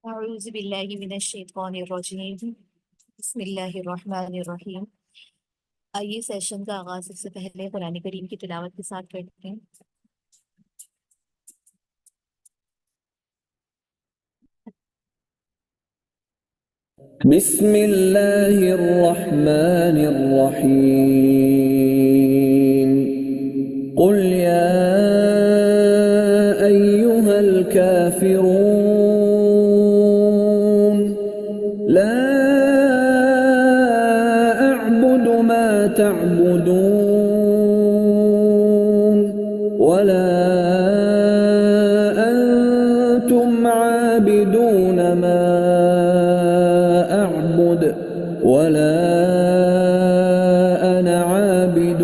اعوذ باللہ من الشیطان الرجیم بسم اللہ الرحمن الرحیم۔ آئیے سیشن کا آغاز سب سے پہلے قرآن کریم کی تلاوت کے ساتھ کرتے ہیں۔ بسم اللہ الرحمن الرحیم قل یا ایہا الکافرون لا اعبد ما تعبدون ولا انتم عابدون ما أعبد ولا أنا عابد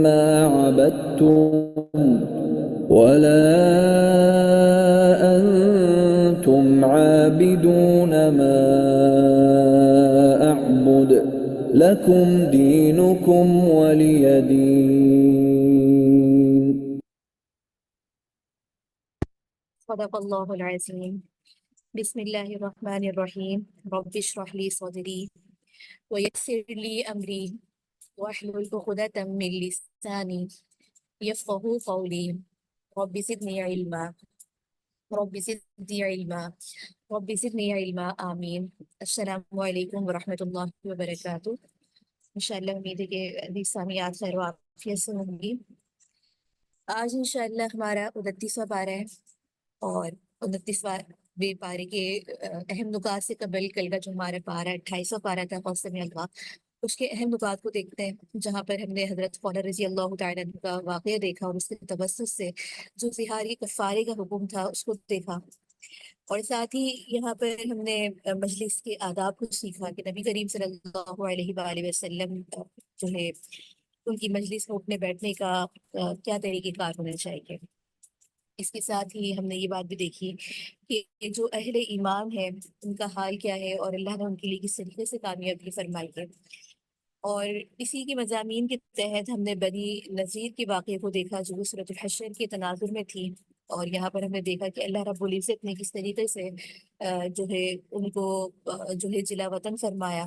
ما عبدتم ولا أنتم عابدون ما أعبد لكم دينكم ولي دين. صدق اللہ العظیم۔ بسم اللہ الرحمن الرحیم۔ رب اشرح لی صدری ویسر لی امری واحلل عقدۃ من لسانی یفقہوا قولی رب زدنی علما رب زدنی علما رب زدنی علما آمین۔ السلام علیکم ورحمۃ اللہ وبرکاتہ۔ انشاءاللہ امید ہے کہ حدیث سامعات خیر و عافیت سے ہوں گی۔ آج انشاءاللہ ہمارا 29واں پارہ ہے، اور 29واں پارے کے اہم نکات سے قبل کل کا جو ہمارا پارہ 28واں پارہ تھا قسم اللہ، اس کے اہم نکات کو دیکھتے ہیں، جہاں پر ہم نے حضرت خولہ رضی اللہ تعالیٰ عنہ کا واقعہ دیکھا اور اس کے توسط سے جو ظہاری کفارے کا حکم تھا اس کو دیکھا، اور ساتھ ہی یہاں پر ہم نے مجلس کے آداب کو سیکھا کہ نبی کریم صلی اللہ علیہ وآلہ وسلم جو ہے ان کی مجلس میں اٹھنے بیٹھنے کا کیا طریقہ کار ہونا چاہیے۔ اس کے ساتھ ہی ہم نے یہ بات بھی دیکھی کہ جو اہل ایمان ہے ان کا حال کیا ہے اور اللہ نے ان کے لیے کس طریقے سے کامیابی فرمائی ہے، اور اسی کے مضامین کے تحت ہم نے بنی نذیر کے واقعے کو دیکھا جو سورۃ الحشر کے تناظر میں تھی، اور یہاں پر ہم نے دیکھا کہ اللہ رب العزت نے کس طریقے سے جو ہے ان کو جو ہے جلا وطن فرمایا،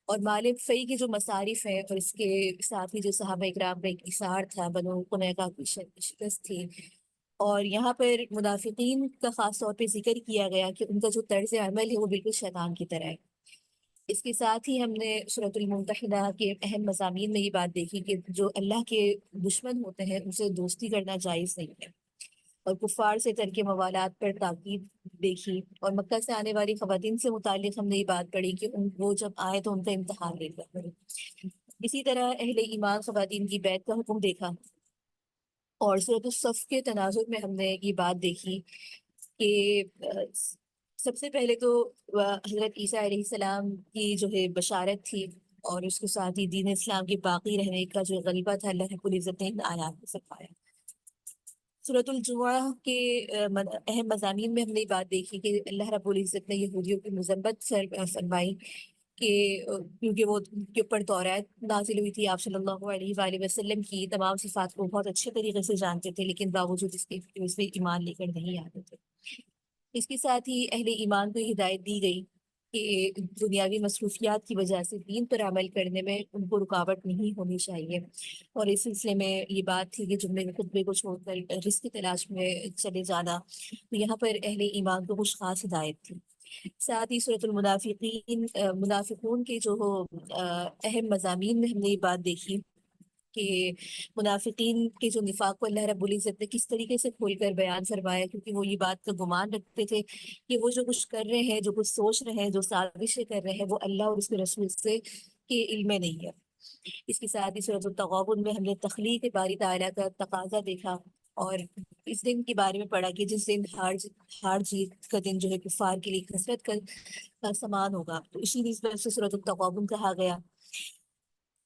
اور مال فی کے جو مصارف ہیں اور اس کے ساتھ ہی جو صحابہ اکرام کا انکسار تھا، بنو قنیقہ کی شکست تھی، اور یہاں پر منافقین کا خاص طور پہ ذکر کیا گیا کہ ان کا جو طرز عمل ہے وہ بالکل شیطان کی طرح ہے۔ اس کے ساتھ ہی ہم نے سورۃ الممتحنہ کے اہم مضامین میں یہ بات دیکھی کہ جو اللہ کے دشمن ہوتے ہیں ان سے دوستی کرنا جائز نہیں ہے، اور کفار سے ترک موالات پر تاکید دیکھی، اور مکہ سے آنے والی خواتین سے متعلق ہم نے یہ بات پڑھی کہ وہ جب آئے تو ان کا امتحان لے کر پڑھے۔ اسی طرح اہل ایمان خواتین کی بیعت کا حکم دیکھا، اور سورۃ الصف کے تناظر میں ہم نے یہ بات دیکھی کہ سب سے پہلے تو حضرت عیسیٰ علیہ السلام کی جو ہے بشارت تھی، اور اس کے ساتھ ہی دین اسلام کے باقی رہنے کا جو غلبہ تھا اللہ رب العزت نے ان آیات میں سکھایا۔ سورۃ الجمعہ کے اہم مضامین میں ہم نے یہ بات دیکھی کہ اللہ رب العزت نے یہودیوں کی مذمت فرمائی کہ کیونکہ وہ کے اوپر تورات نازل ہوئی تھی، آپ صلی اللہ علیہ وآلہ وسلم کی تمام صفات کو بہت اچھے طریقے سے جانتے تھے، لیکن باوجود اس کے اس میں ایمان لے کر نہیں آتے تھے۔ اس کے ساتھ ہی اہل ایمان کو ہدایت دی گئی کہ دنیاوی مصروفیات کی وجہ سے دین پر عمل کرنے میں ان کو رکاوٹ نہیں ہونی چاہیے، اور اس سلسلے میں یہ بات تھی کہ جمعے میں خطبے کو چھوڑ کر رزق کی تلاش میں چلے جانا، تو یہاں پر اہل ایمان کو کچھ خاص ہدایت تھی۔ ساتھ ہی سورۃ منافقون کے جو اہم مضامین میں ہم نے یہ بات دیکھی کہ منافقین کے جو نفاق کو اللہ رب العزت نے کس طریقے سے کھول کر بیان فرمایا، کیونکہ وہ یہ بات کا گمان رکھتے تھے کہ وہ جو کچھ کر رہے ہیں، جو کچھ سوچ رہے ہیں، جو سازشیں کر رہے ہیں، وہ اللہ اور اس کے رسول سے کے علم میں نہیں ہے۔ اس کے ساتھ ہی سورۃ التغابن میں ہم نے تخلیق باری تعالیٰ کا تقاضا دیکھا، اور اس دن کے بارے میں پڑھا کہ جس دن ہار جیت کا دن جو ہے کفار کے لیے کثرت کا سامان ہوگا، تو اسی نسبت سے سورۃ التغابن کہا گیا۔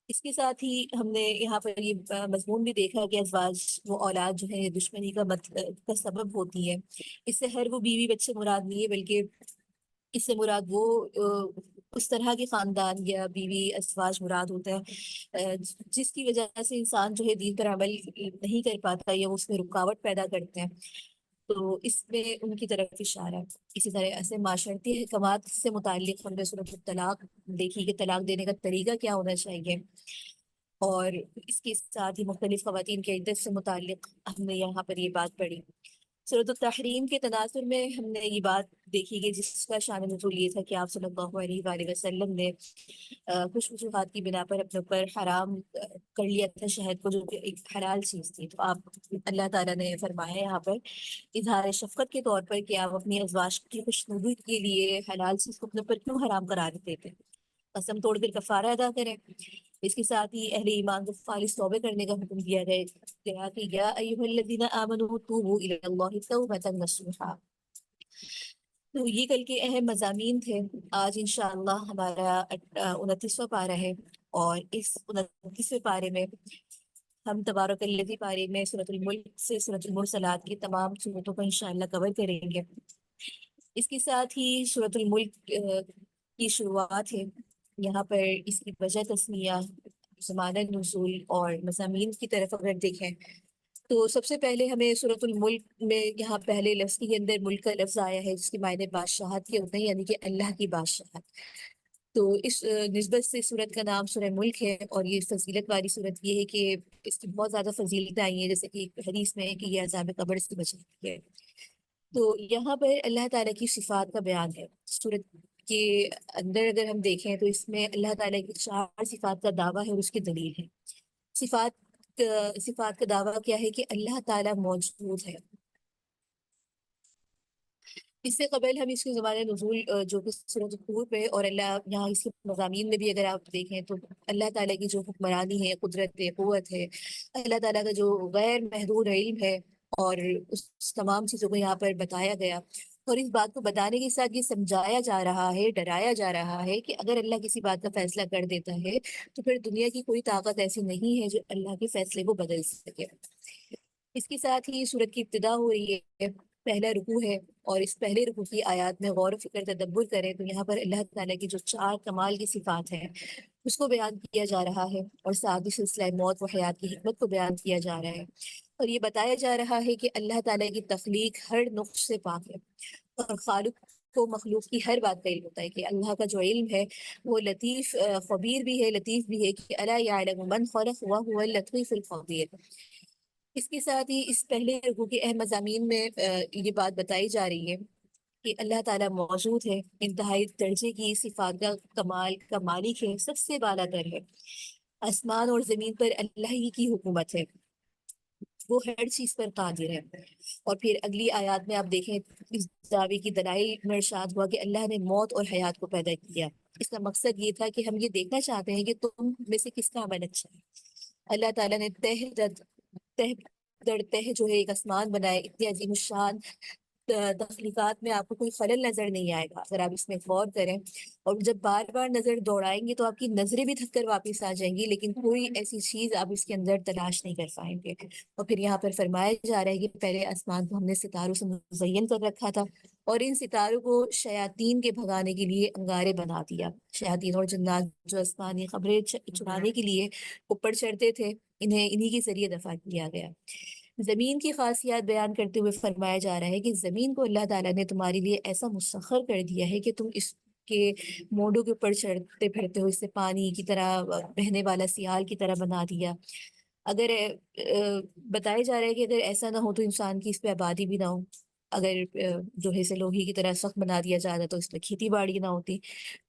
اس کے ساتھ ہی ہم نے یہاں پر یہ مضمون بھی دیکھا کہ ازواج وہ اولاد جو ہے دشمنی کا سبب ہوتی ہے۔ اس سے ہر وہ بیوی بچے مراد نہیں ہے، بلکہ اس سے مراد وہ اس طرح کے خاندان یا بیوی ازواج مراد ہوتا ہے جس کی وجہ سے انسان جو ہے دین پر عمل نہیں کر پاتا یا اس میں رکاوٹ پیدا کرتے ہیں۔ تو اس میں ان کی طرف اشارہ ہے۔ اسی طرح ایسے معاشرتی احکامات سے متعلق ہم نے صورت الطلاق دیکھی کہ طلاق دینے کا طریقہ کیا ہونا چاہیے، اور اس کے ساتھ ہی مختلف خواتین کے عدت سے متعلق ہم نے یہاں پر یہ بات پڑھی۔ صورت التحریم کے تناظر میں ہم نے یہ بات دیکھی کہ جس کا شان نزول یہ تھا کہ آپ صلی اللہ علیہ وآلہ وسلم نے کچھ وجوہات کی بنا پر اپنے اوپر حرام کر لیا تھا شہد کو، جو کہ ایک حلال چیز تھی۔ تو آپ اللہ تعالیٰ نے فرمایا یہاں پر اظہار شفقت کے طور پر کہ آپ اپنی ازواج کی خوشنودی کے لیے حلال چیز کو اپنے اوپر کیوں حرام قرار دیتے، قسم توڑ کر کفارہ ادا کریں۔ اس کے ساتھ ہی اہل ایمان کو خالص توبہ کرنے کا حکم دیا گیا کہ یا ایھا الذین آمنوا توبوا الی اللہ توبۃ نصوحا۔ تو یہ کل کے اہم مضامین تھے۔ آج انشاءاللہ ہمارا 29واں پارہ ہے، اور اس 29ویں پارے میں ہم تبارک الذی پارے میں سورۃ الملک سے سورۃ المرسلات کی تمام صورتوں کو انشاءاللہ کور کریں گے۔ اس کے ساتھ ہی سورۃ الملک کی شروعات ہے۔ یہاں پر اس کی وجہ تسمیہ، زمانہ نزول اور مضامین کی طرف اگر دیکھیں تو سب سے پہلے ہمیں سورۃ الملک میں یہاں پہلے لفظ کے اندر ملک کا لفظ آیا ہے، جس کے معنی بادشاہت کے ہوتے ہیں، یعنی کہ اللہ کی بادشاہت۔ تو اس نسبت سے سورت کا نام سورہ ملک ہے، اور یہ فضیلت والی سورت یہ ہے کہ اس کی بہت زیادہ فضیلتیں آئی ہیں، جیسے کہ ایک حدیث میں ہے کہ یہ عذاب قبر سے بچاتی ہے۔ تو یہاں پر اللہ تعالیٰ کی صفات کا بیان ہے۔ سورت کے اندر اگر ہم دیکھیں تو اس میں اللہ تعالیٰ کی 4 صفات کا دعویٰ ہے اور اس کی دلیل ہے۔ صفات کا دعویٰ کیا ہے کہ اللہ تعالیٰ موجود ہے۔ اس سے قبل ہم اس کے زمانے نزول جو کہ سورۃ الطور پہ، اور اللہ یہاں اس کے مضامین میں بھی اگر آپ دیکھیں تو اللہ تعالیٰ کی جو حکمرانی ہے، قدرت ہے، قوت ہے، اللہ تعالیٰ کا جو غیر محدود علم ہے، اور اس تمام چیزوں کو یہاں پر بتایا گیا، اور اس بات کو بتانے کے ساتھ یہ سمجھایا جا رہا ہے، ڈرایا جا رہا ہے کہ اگر اللہ کسی بات کا فیصلہ کر دیتا ہے تو پھر دنیا کی کوئی طاقت ایسی نہیں ہے جو اللہ کے فیصلے کو بدل سکے۔ اس کے ساتھ ہی سورت کی ابتدا ہو رہی ہے، پہلا رکوع ہے، اور اس پہلے رکوع کی آیات میں غور و فکر تدبر کریں تو یہاں پر اللہ تعالیٰ کی جو 4 کمال کی صفات ہیں اس کو بیان کیا جا رہا ہے، اور ساتھ ہی سلسلہ موت و حیات کی حکمت کو بیان کیا جا رہا ہے، اور یہ بتایا جا رہا ہے کہ اللہ تعالیٰ کی تخلیق ہر نقص سے پاک ہے، اور خالق کو مخلوق کی ہر بات کا علم ہوتا ہے، کہ اللہ کا جو علم ہے وہ لطیف خبیر بھی ہے، لطیف بھی ہے، کہ الا یعلم من خلق وهو اللطیف الخبیر۔ اس کے ساتھ ہی اس پہلے رکوع کے اہم مضامین میں یہ بات بتائی جا رہی ہے کہ اللہ تعالیٰ موجود ہے، انتہائی درجے کی صفات کا کمال کا مالک ہے، سب سے بالا تر ہے، آسمان اور زمین پر اللہ ہی کی حکومت ہے، وہ ہر چیز پر قادر ہے۔ اور پھر اگلی آیات میں آپ دیکھیں اس دعوے کی دلائل میں ارشاد ہوا کہ اللہ نے موت اور حیات کو پیدا کیا۔ اس کا مقصد یہ تھا کہ ہم یہ دیکھنا چاہتے ہیں کہ تم میں سے کس کا عمل اچھا ہے۔ اللہ تعالیٰ نے تہ در تہ جو ہے ایک آسمان بنائے، اتنی عظیم الشان تخلیقات میں آپ کو کوئی خلل نظر نہیں آئے گا اگر آپ اس میں غور کریں، اور جب بار بار نظر دوڑائیں گے تو آپ کی نظریں بھی تھک کر واپس آ جائیں گی، لیکن کوئی ایسی چیز آپ اس کے اندر تلاش نہیں کر پائیں گے۔ اور پھر یہاں پر فرمایا جا رہا ہے کہ پہلے آسمان کو ہم نے ستاروں سے مزین کر رکھا تھا، اور ان ستاروں کو شیاطین کے بھگانے کے لیے انگارے بنا دیا۔ شیاطین اور جنات جو آسمانی خبریں چرانے کے لیے اوپر چڑھتے تھے، انہیں کے ذریعے دفع کیا گیا۔ زمین کی خاصیات بیان کرتے ہوئے فرمایا جا رہا ہے کہ زمین کو اللہ تعالیٰ نے تمہارے لیے ایسا مسخر کر دیا ہے کہ تم اس کے موڈوں کے اوپر چڑھتے پھرتے ہو، اس سے پانی کی طرح بہنے والا سیال کی طرح بنا دیا۔ اگر بتایا جا رہا ہے کہ اگر ایسا نہ ہو تو انسان کی اس پہ آبادی بھی نہ ہو، اگر جو ہے اسے لوہے کی طرح سخت بنا دیا جاتا تو اس پہ کھیتی باڑی نہ ہوتی۔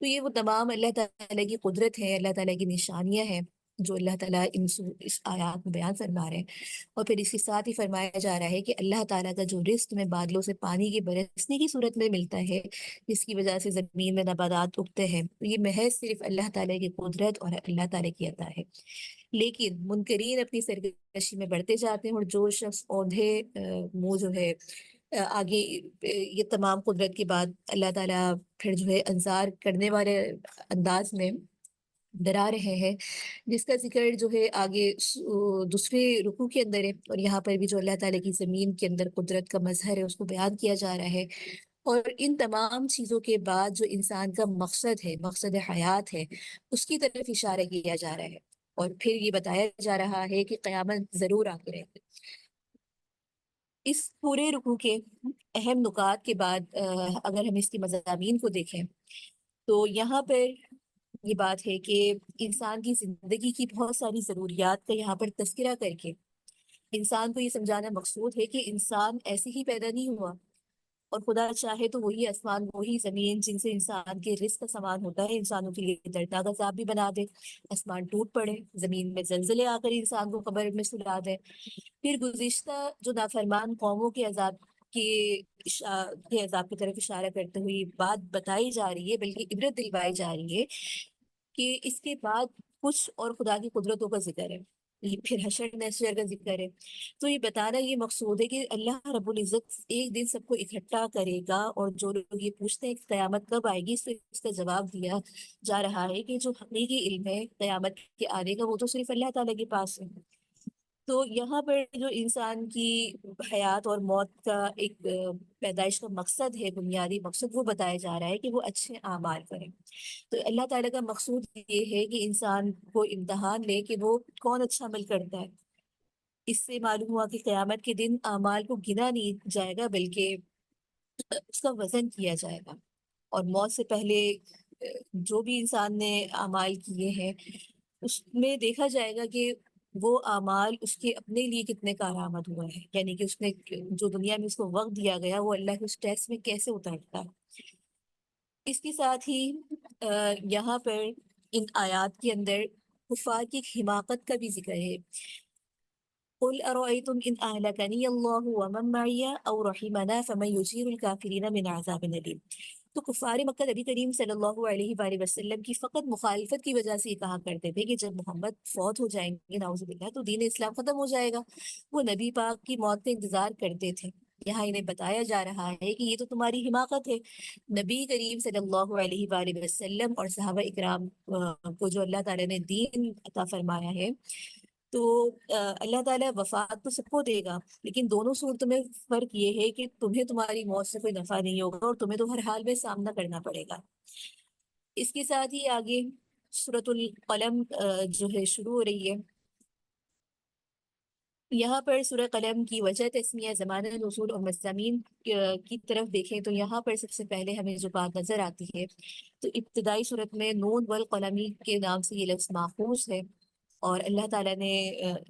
تو یہ وہ تمام اللہ تعالیٰ کی قدرت ہے، اللہ تعالیٰ کی نشانیاں ہیں جو اللہ تعالیٰ اس آیات میں بیان فرما رہے ہیں۔ اور پھر اس کے ساتھ ہی فرمایا جا رہا ہے کہ اللہ تعالیٰ کا جو رزق میں بادلوں سے پانی کے برسنے کی صورت میں ملتا ہے، جس کی وجہ سے زمین میں نباتات اگتے ہیں، تو یہ محض صرف اللہ تعالیٰ کی قدرت اور اللہ تعالیٰ کی عطا ہے۔ لیکن منکرین اپنی سرکشی میں بڑھتے جاتے ہیں، اور جو شخص اوندھے منہ جو ہے آگے یہ تمام قدرت کے بعد اللہ تعالیٰ پھر جو ہے انذار کرنے والے انداز میں ڈرا رہے ہیں، جس کا ذکر جو ہے آگے دوسرے رکوع کے اندر ہے، اور یہاں پر بھی جو اللہ تعالیٰ کی زمین کے اندر قدرت کا مظہر ہے اس کو بیان کیا جا رہا ہے۔ اور ان تمام چیزوں کے بعد جو انسان کا مقصد ہے، مقصد حیات ہے، اس کی طرف اشارہ کیا جا رہا ہے، اور پھر یہ بتایا جا رہا ہے کہ قیامت ضرور آ کے رہے گی۔ اس پورے رکوع کے اہم نکات کے بعد اگر ہم اس کی مضامین کو دیکھیں تو یہاں پر یہ بات ہے کہ انسان کی زندگی کی بہت ساری ضروریات کا یہاں پر تذکرہ کر کے انسان کو یہ سمجھانا مقصود ہے کہ انسان ایسے ہی پیدا نہیں ہوا، اور خدا چاہے تو وہی آسمان وہی زمین جن سے انسان کے رزق کا سامان ہوتا ہے انسانوں کے لیے دردناک عذاب بھی بنا دے، آسمان ٹوٹ پڑے، زمین میں زلزلے آ کر انسان کو قبر میں سلا دے، پھر گزشتہ جو نافرمان قوموں کے عذاب کے عذاب کی طرف اشارہ کرتے ہوئے یہ بات بتائی جا رہی ہے، بلکہ عبرت دلوائی جا رہی ہے کہ اس کے بعد کچھ اور خدا کی قدرتوں کا ذکر ہے، یہ پھر حشر نشر کا ذکر ہے۔ تو یہ بتانا یہ مقصود ہے کہ اللہ رب العزت ایک دن سب کو اکٹھا کرے گا، اور جو لوگ یہ پوچھتے ہیں کہ قیامت کب آئے گی، اس کا جواب دیا جا رہا ہے کہ جو حقیقی علم ہے قیامت کے آنے کا وہ تو صرف اللہ تعالیٰ کے پاس ہے۔ تو یہاں پر جو انسان کی حیات اور موت کا ایک پیدائش کا مقصد ہے، بنیادی مقصد وہ بتایا جا رہا ہے کہ وہ اچھے اعمال کریں۔ تو اللہ تعالیٰ کا مقصود یہ ہے کہ انسان کو امتحان لے کہ وہ کون اچھا عمل کرتا ہے۔ اس سے معلوم ہوا کہ قیامت کے دن اعمال کو گنا نہیں جائے گا بلکہ اس کا وزن کیا جائے گا، اور موت سے پہلے جو بھی انسان نے اعمال کیے ہیں اس میں دیکھا جائے گا کہ وہ اعمال اس کے اپنے لیے کتنے کارآمد ہوا ہے، یعنی کہ اس نے جو دنیا میں اس کو وقت دیا گیا وہ اللہ کے اس ٹیسٹ میں کیسے اترتا ہے۔ اس کے ساتھ ہی یہاں پر ان آیات کے اندر کفار کی حماقت کا بھی ذکر ہے۔ قل أرأيتم إن أهلكني الله ومن معي أو رحمنا فمن يجير الكافرين من عذاب أليم۔ تو کفار مکہ نبی کریم صلی اللہ علیہ وآلہ وسلم کی فقط مخالفت کی وجہ سے یہ کہا کرتے تھے کہ جب محمد فوت ہو جائیں گے نعوذ باللہ تو دین اسلام ختم ہو جائے گا، وہ نبی پاک کی موت کا انتظار کرتے تھے۔ یہاں انہیں بتایا جا رہا ہے کہ یہ تو تمہاری حماقت ہے، نبی کریم صلی اللہ علیہ وآلہ وسلم اور صحابہ اکرام کو جو اللہ تعالیٰ نے دین عطا فرمایا ہے، تو اللہ تعالیٰ وفات تو سب کو دے گا، لیکن دونوں صورتوں میں فرق یہ ہے کہ تمہیں تمہاری موت سے کوئی نفع نہیں ہوگا اور تمہیں تو ہر حال میں سامنا کرنا پڑے گا۔ اس کے ساتھ ہی آگے سورۃ القلم جو ہے شروع ہو رہی ہے۔ یہاں پر سورہ قلم کی وجہ تسمیہ، زمانہ نزول اور مضامین کی طرف دیکھیں تو یہاں پر سب سے پہلے ہمیں جو بات نظر آتی ہے تو ابتدائی صورت میں نون والقلمی کے نام سے یہ لفظ ماخوذ ہے، اور اللہ تعالیٰ نے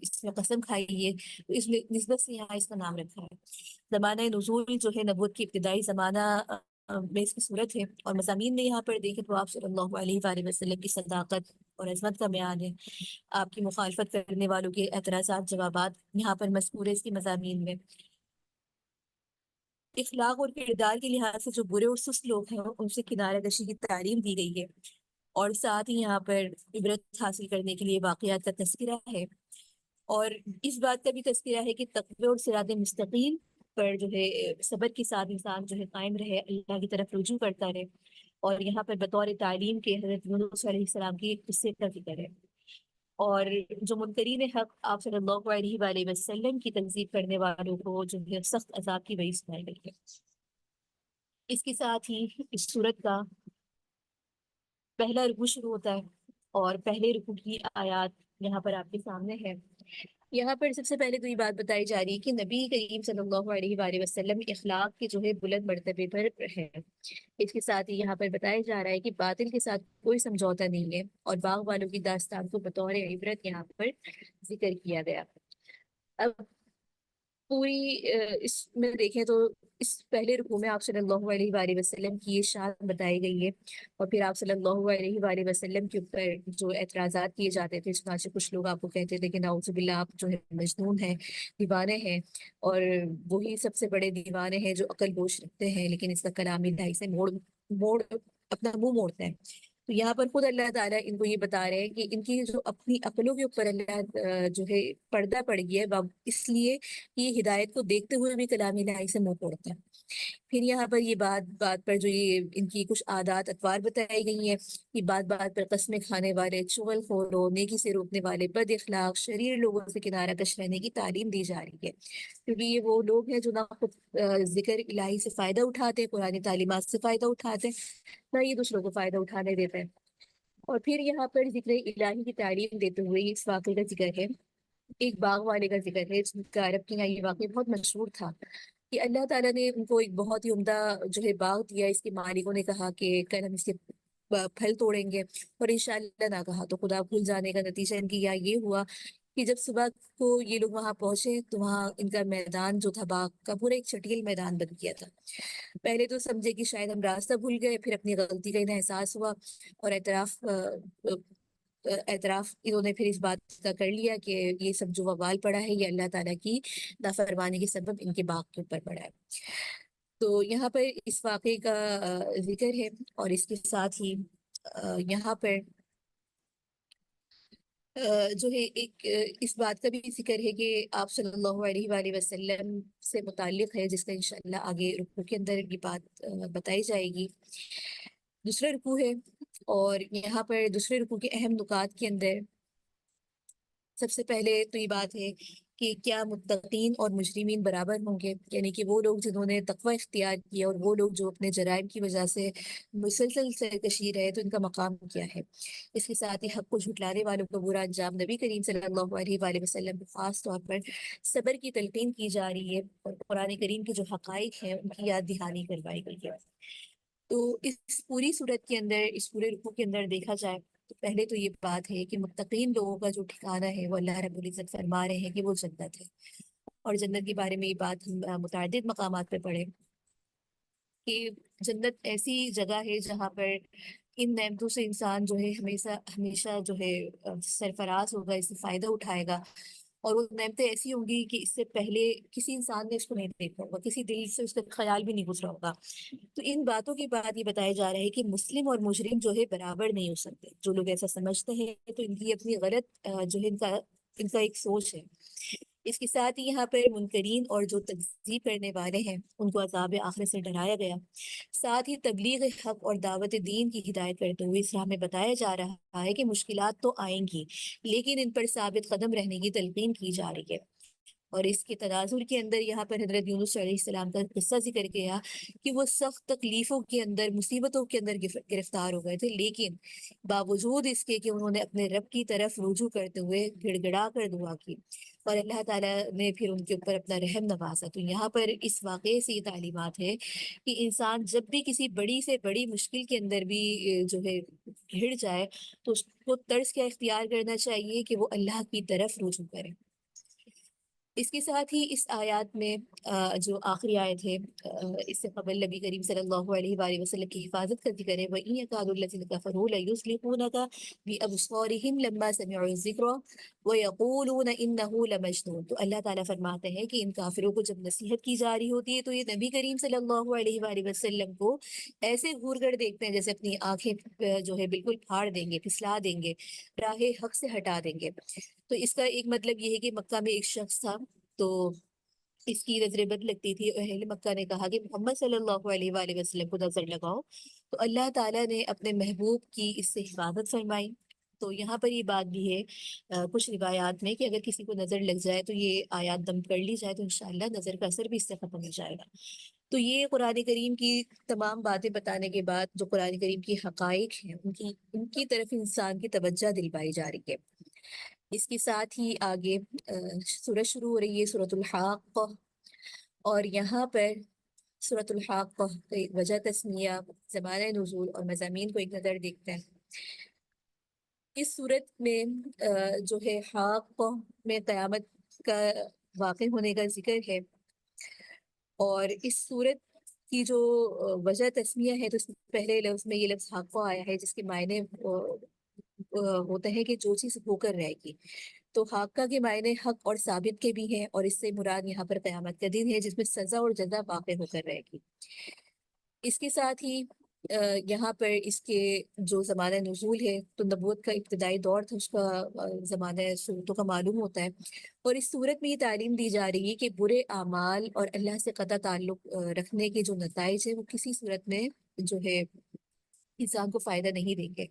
اس میں قسم کھائی ہے تو اس نسبت سے یہاں اس کا نام رکھا ہے۔ زمانہ نزول جو ہے نبوت کی ابتدائی زمانہ میں اس کی صورت ہے، اور مضامین میں یہاں پر دیکھیں تو آپ صلی اللہ علیہ وآلہ وسلم کی صداقت اور عظمت کا بیان ہے، آپ کی مخالفت کرنے والوں کے اعتراضات جوابات یہاں پر مذکور ہے اس کی مضامین میں۔ اخلاق اور کردار کے لحاظ سے جو برے اور سست لوگ ہیں ان سے کنارہ کشی کی تعلیم دی گئی ہے، اور ساتھ ہی یہاں پر عبرت حاصل کرنے کے لیے واقعات کا تذکرہ ہے، اور اس بات کا بھی تذکرہ ہے کہ تقوی اور صراط مستقیم پر جو ہے صبر کے ساتھ انسان جو ہے قائم رہے، اللہ کی طرف رجوع کرتا رہے، اور یہاں پر بطور تعلیم کے حضرت یونس علیہ السلام کی قصے کا ذکر ہے، اور جو منکرین حق آپ صلی اللہ علیہ وآلہ وسلم کی تنظیم کرنے والوں کو جو ہے سخت عذاب کی وعید سنائی گئی ہے۔ اس کے ساتھ ہی اس صورت کا پہلا رکوع شروع ہوتا ہے، اور پہلے رکوع کی آیات یہاں پر آپ کے سامنے ہے۔ یہاں پر سب سے پہلے تو یہ بات بتائی جا رہی ہے کہ نبی کریم صلی اللہ علیہ وآلہ وسلم اخلاق کے جو ہے بلند مرتبے پر ہے۔ اس کے ساتھ ہی یہاں پر بتایا جا رہا ہے کہ باطل کے ساتھ کوئی سمجھوتا نہیں ہے، اور باغ والوں کی داستان کو بطور عبرت یہاں پر ذکر کیا گیا۔ اب پوری اس میں دیکھیں تو اس پہلے رکوع میں آپ صلی اللہ علیہ وآلہ وسلم کی یہ شان بتائی گئی ہے، اور پھر آپ صلی اللہ علیہ وآلہ وسلم کے اوپر جو اعتراضات کیے جاتے تھے، چنانچہ کچھ لوگ آپ کو کہتے تھے کہ نعوذ باللہ آپ جو ہے مجنون ہیں، دیوانے ہیں، اور وہی سب سے بڑے دیوانے ہیں جو عقل ہوش رکھتے ہیں لیکن اس کا کلام الہی سے موڑ اپنا منہ موڑتے ہیں۔ تو یہاں پر خود اللہ تعالیٰ ان کو یہ بتا رہے ہیں کہ ان کی جو اپنی عقلوں کے اوپر اللہ جو ہے پردہ پڑ گیا ہے، اس لیے یہ ہدایت کو دیکھتے ہوئے بھی کلام الہی سے منہ موڑتے ہیں۔ پھر یہاں پر یہ بات پر جو یہ ان کی کچھ عادات اطوار بتائی گئی ہیں، یہ بات پر قسمیں کھانے والے، چغل خوروں، نیکی سے روکنے والے، بد اخلاق، شریر لوگوں سے کنارہ کش رہنے کی تعلیم دی جا رہی ہے، کیونکہ یہ وہ لوگ ہیں جو نہ خود ذکر الہی سے فائدہ اٹھاتے ہیں، قرآن تعلیمات سے فائدہ اٹھاتے ہیں، نہ یہ دوسروں کو فائدہ اٹھانے دیتے ہیں۔ اور پھر یہاں پر ذکر الہی کی تعلیم دیتے ہوئے اس واقعے کا ذکر ہے ایک باغ والے کا ذکر ہے جن کا عرب کے یہاں یہ واقعہ بہت مشہور تھا کہ اللہ تعالیٰ نے ان کو ایک بہت ہی عمدہ جو ہے باغ دیا. اس کے مالکوں نے کہا کہ کل ہم اس کے پھل توڑیں گے اور انشاءاللہ نہ کہا تو خدا بھول جانے کا نتیجہ ان کی یہ ہوا کہ جب صبح کو یہ لوگ وہاں پہنچے تو وہاں ان کا میدان جو تھا باغ کا پورا ایک چٹیل میدان بن گیا تھا. پہلے تو سمجھے کہ شاید ہم راستہ بھول گئے, پھر اپنی غلطی کا انہیں احساس ہوا اور اعتراف انہوں نے پھر اس بات کا کر لیا کہ یہ سب جو وبال پڑا ہے یہ اللہ تعالیٰ کی نافرمانی کے سبب ان کے باغ کے اوپر پڑا ہے. تو یہاں پر اس واقعے کا ذکر ہے اور اس کے ساتھ ہی یہاں پر جو ہے ایک اس بات کا بھی ذکر ہے کہ آپ صلی اللہ علیہ وآلہ وسلم سے متعلق ہے, جس کا انشاءاللہ آگے رکوع کے اندر یہ بات بتائی جائے گی. دوسرا رکوع ہے اور یہاں پر دوسرے رکوع کے اہم نکات کے اندر سب سے پہلے تو یہ بات ہے کہ کیا متقین اور مجرمین برابر ہوں گے, یعنی کہ وہ لوگ جنہوں نے تقوی اختیار کیا اور وہ لوگ جو اپنے جرائم کی وجہ سے مسلسل سرکشی رہے تو ان کا مقام کیا ہے. اس کے ساتھ ہی حق کو جھٹلانے والوں کا برا انجام نبی کریم صلی اللہ علیہ وآلہ وسلم کو خاص طور پر صبر کی تلقین کی جا رہی ہے اور قرآن کریم کے جو حقائق ہیں ان کی یاد دہانی کروائی گئی ہے. تو اس پوری صورت کے اندر, اس پورے رکوع کے اندر دیکھا جائے تو پہلے تو یہ بات ہے کہ متقین لوگوں کا جو ٹھکانہ ہے وہ اللہ رب العزت فرما رہے ہیں کہ وہ جنت ہے. اور جنت کے بارے میں یہ بات ہم متعدد مقامات پہ پڑھے کہ جنت ایسی جگہ ہے جہاں پر ان نعمتوں سے انسان جو ہے ہمیشہ ہمیشہ جو ہے سرفراز ہوگا, اس سے فائدہ اٹھائے گا. اور وہ نعمتیں ایسی ہوں گی کہ اس سے پہلے کسی انسان نے اس کو نہیں دیکھا ہوگا, کسی دل سے اس کا خیال بھی نہیں گزرا ہوگا. تو ان باتوں کے بعد یہ بتایا جا رہا ہے کہ مسلم اور مجرم جو ہے برابر نہیں ہو سکتے. جو لوگ ایسا سمجھتے ہیں تو ان کی اپنی غلط جو ہے ان کا ایک سوچ ہے. اس کے ساتھ ہی یہاں پر منکرین اور جو تکذیب کرنے والے ہیں ان کو عذاب آخرت سے ڈرایا گیا. ساتھ ہی تبلیغ حق اور دعوت دین کی ہدایت کرتے ہوئے اس راہ میں بتایا جا رہا ہے کہ مشکلات تو آئیں گی لیکن ان پر ثابت قدم رہنے کی تلقین کی جا رہی ہے. اور اس کے تناظر کے اندر یہاں پر حضرت یونس علیہ السلام کا قصہ ذکر کیا کہ وہ سخت تکلیفوں کے اندر, مصیبتوں کے اندر گرفتار ہو گئے تھے, لیکن باوجود اس کے کہ انہوں نے اپنے رب کی طرف رجوع کرتے ہوئے گڑ گڑا کر دعا کی اور اللہ تعالیٰ نے پھر ان کے اوپر اپنا رحم نوازا. تو یہاں پر اس واقعے سے یہ تعلیمات ہے کہ انسان جب بھی کسی بڑی سے بڑی مشکل کے اندر بھی جو ہے گھڑ جائے تو اس کو طرز کیا اختیار کرنا چاہیے کہ وہ اللہ کی طرف رجوع کرے. اس کے ساتھ ہی اس آیات میں جو آخری آیت ہے اس سے قبل نبی کریم صلی اللہ علیہ وآلہ وسلم کی حفاظت کا ذکر ہے وَإِن يَكَادُ الَّذِينَ كَفَرُوا لَيُزْلِقُونَكَ بِأَبْصَارِهِمْ لَمَّا سَمِعُوا الذِّكْرَ وَيَقُولُونَ إِنَّهُ لَمَجْنُونٌ. تو اللہ تعالیٰ فرماتے ہیں کہ ان کافروں کو جب نصیحت کی جا رہی ہوتی ہے تو یہ نبی کریم صلی اللہ علیہ وآلہ وسلم کو ایسے گور گر دیکھتے ہیں جیسے اپنی آنکھیں جو ہے بالکل پھاڑ دیں گے, پھسلا دیں گے, راہ حق سے ہٹا دیں گے. تو اس کا ایک مطلب یہ ہے کہ مکہ میں ایک شخص تھا تو اس کی نظر بد لگتی تھی. اہل مکہ نے کہا کہ محمد صلی اللہ علیہ وآلہ وسلم کو نظر لگاؤ, تو اللہ تعالیٰ نے اپنے محبوب کی اس سے حفاظت فرمائی. تو یہاں پر یہ بات بھی ہے کچھ روایات میں کہ اگر کسی کو نظر لگ جائے تو یہ آیات دم کر لی جائے تو انشاءاللہ نظر کا اثر بھی اس سے ختم ہو جائے گا. تو یہ قرآن کریم کی تمام باتیں بتانے کے بعد جو قرآن کریم کی حقائق ہیں ان کی طرف انسان کی توجہ دلوائی جا رہی ہے. اس کے ساتھ ہی آگے سورہ شروع ہو رہی ہے سورۃ الحاقہ, اور یہاں پر سورۃ الحاقہ کی وجہ تسمیہ, زمانہ نزول اور مضامین کو ایک نظر دیکھتے ہیں. اس صورت میں جو ہے حاقہ میں قیامت کا واقع ہونے کا ذکر ہے, اور اس صورت کی جو وجہ تسمیہ ہے تو اس پہلے لفظ میں یہ لفظ حاقہ آیا ہے جس کے معنی ہوتے ہیں کہ جو چیز ہو کر رہے گی. تو حاقہ کے معنی حق اور ثابت کے بھی ہیں, اور اس سے مراد یہاں پر قیامت کا دن ہے جس میں سزا اور جزا واقع ہو کر رہے گی. اس کے ساتھ ہی یہاں پر اس کے جو زمانہ نزول ہے تو نبوت کا ابتدائی دور تھا, اس کا زمانہ صورتوں کا معلوم ہوتا ہے. اور اس صورت میں یہ تعلیم دی جا رہی ہے کہ برے اعمال اور اللہ سے قطع تعلق رکھنے کے جو نتائج ہیں وہ کسی صورت میں جو ہے انسان کو فائدہ نہیں دیں گے.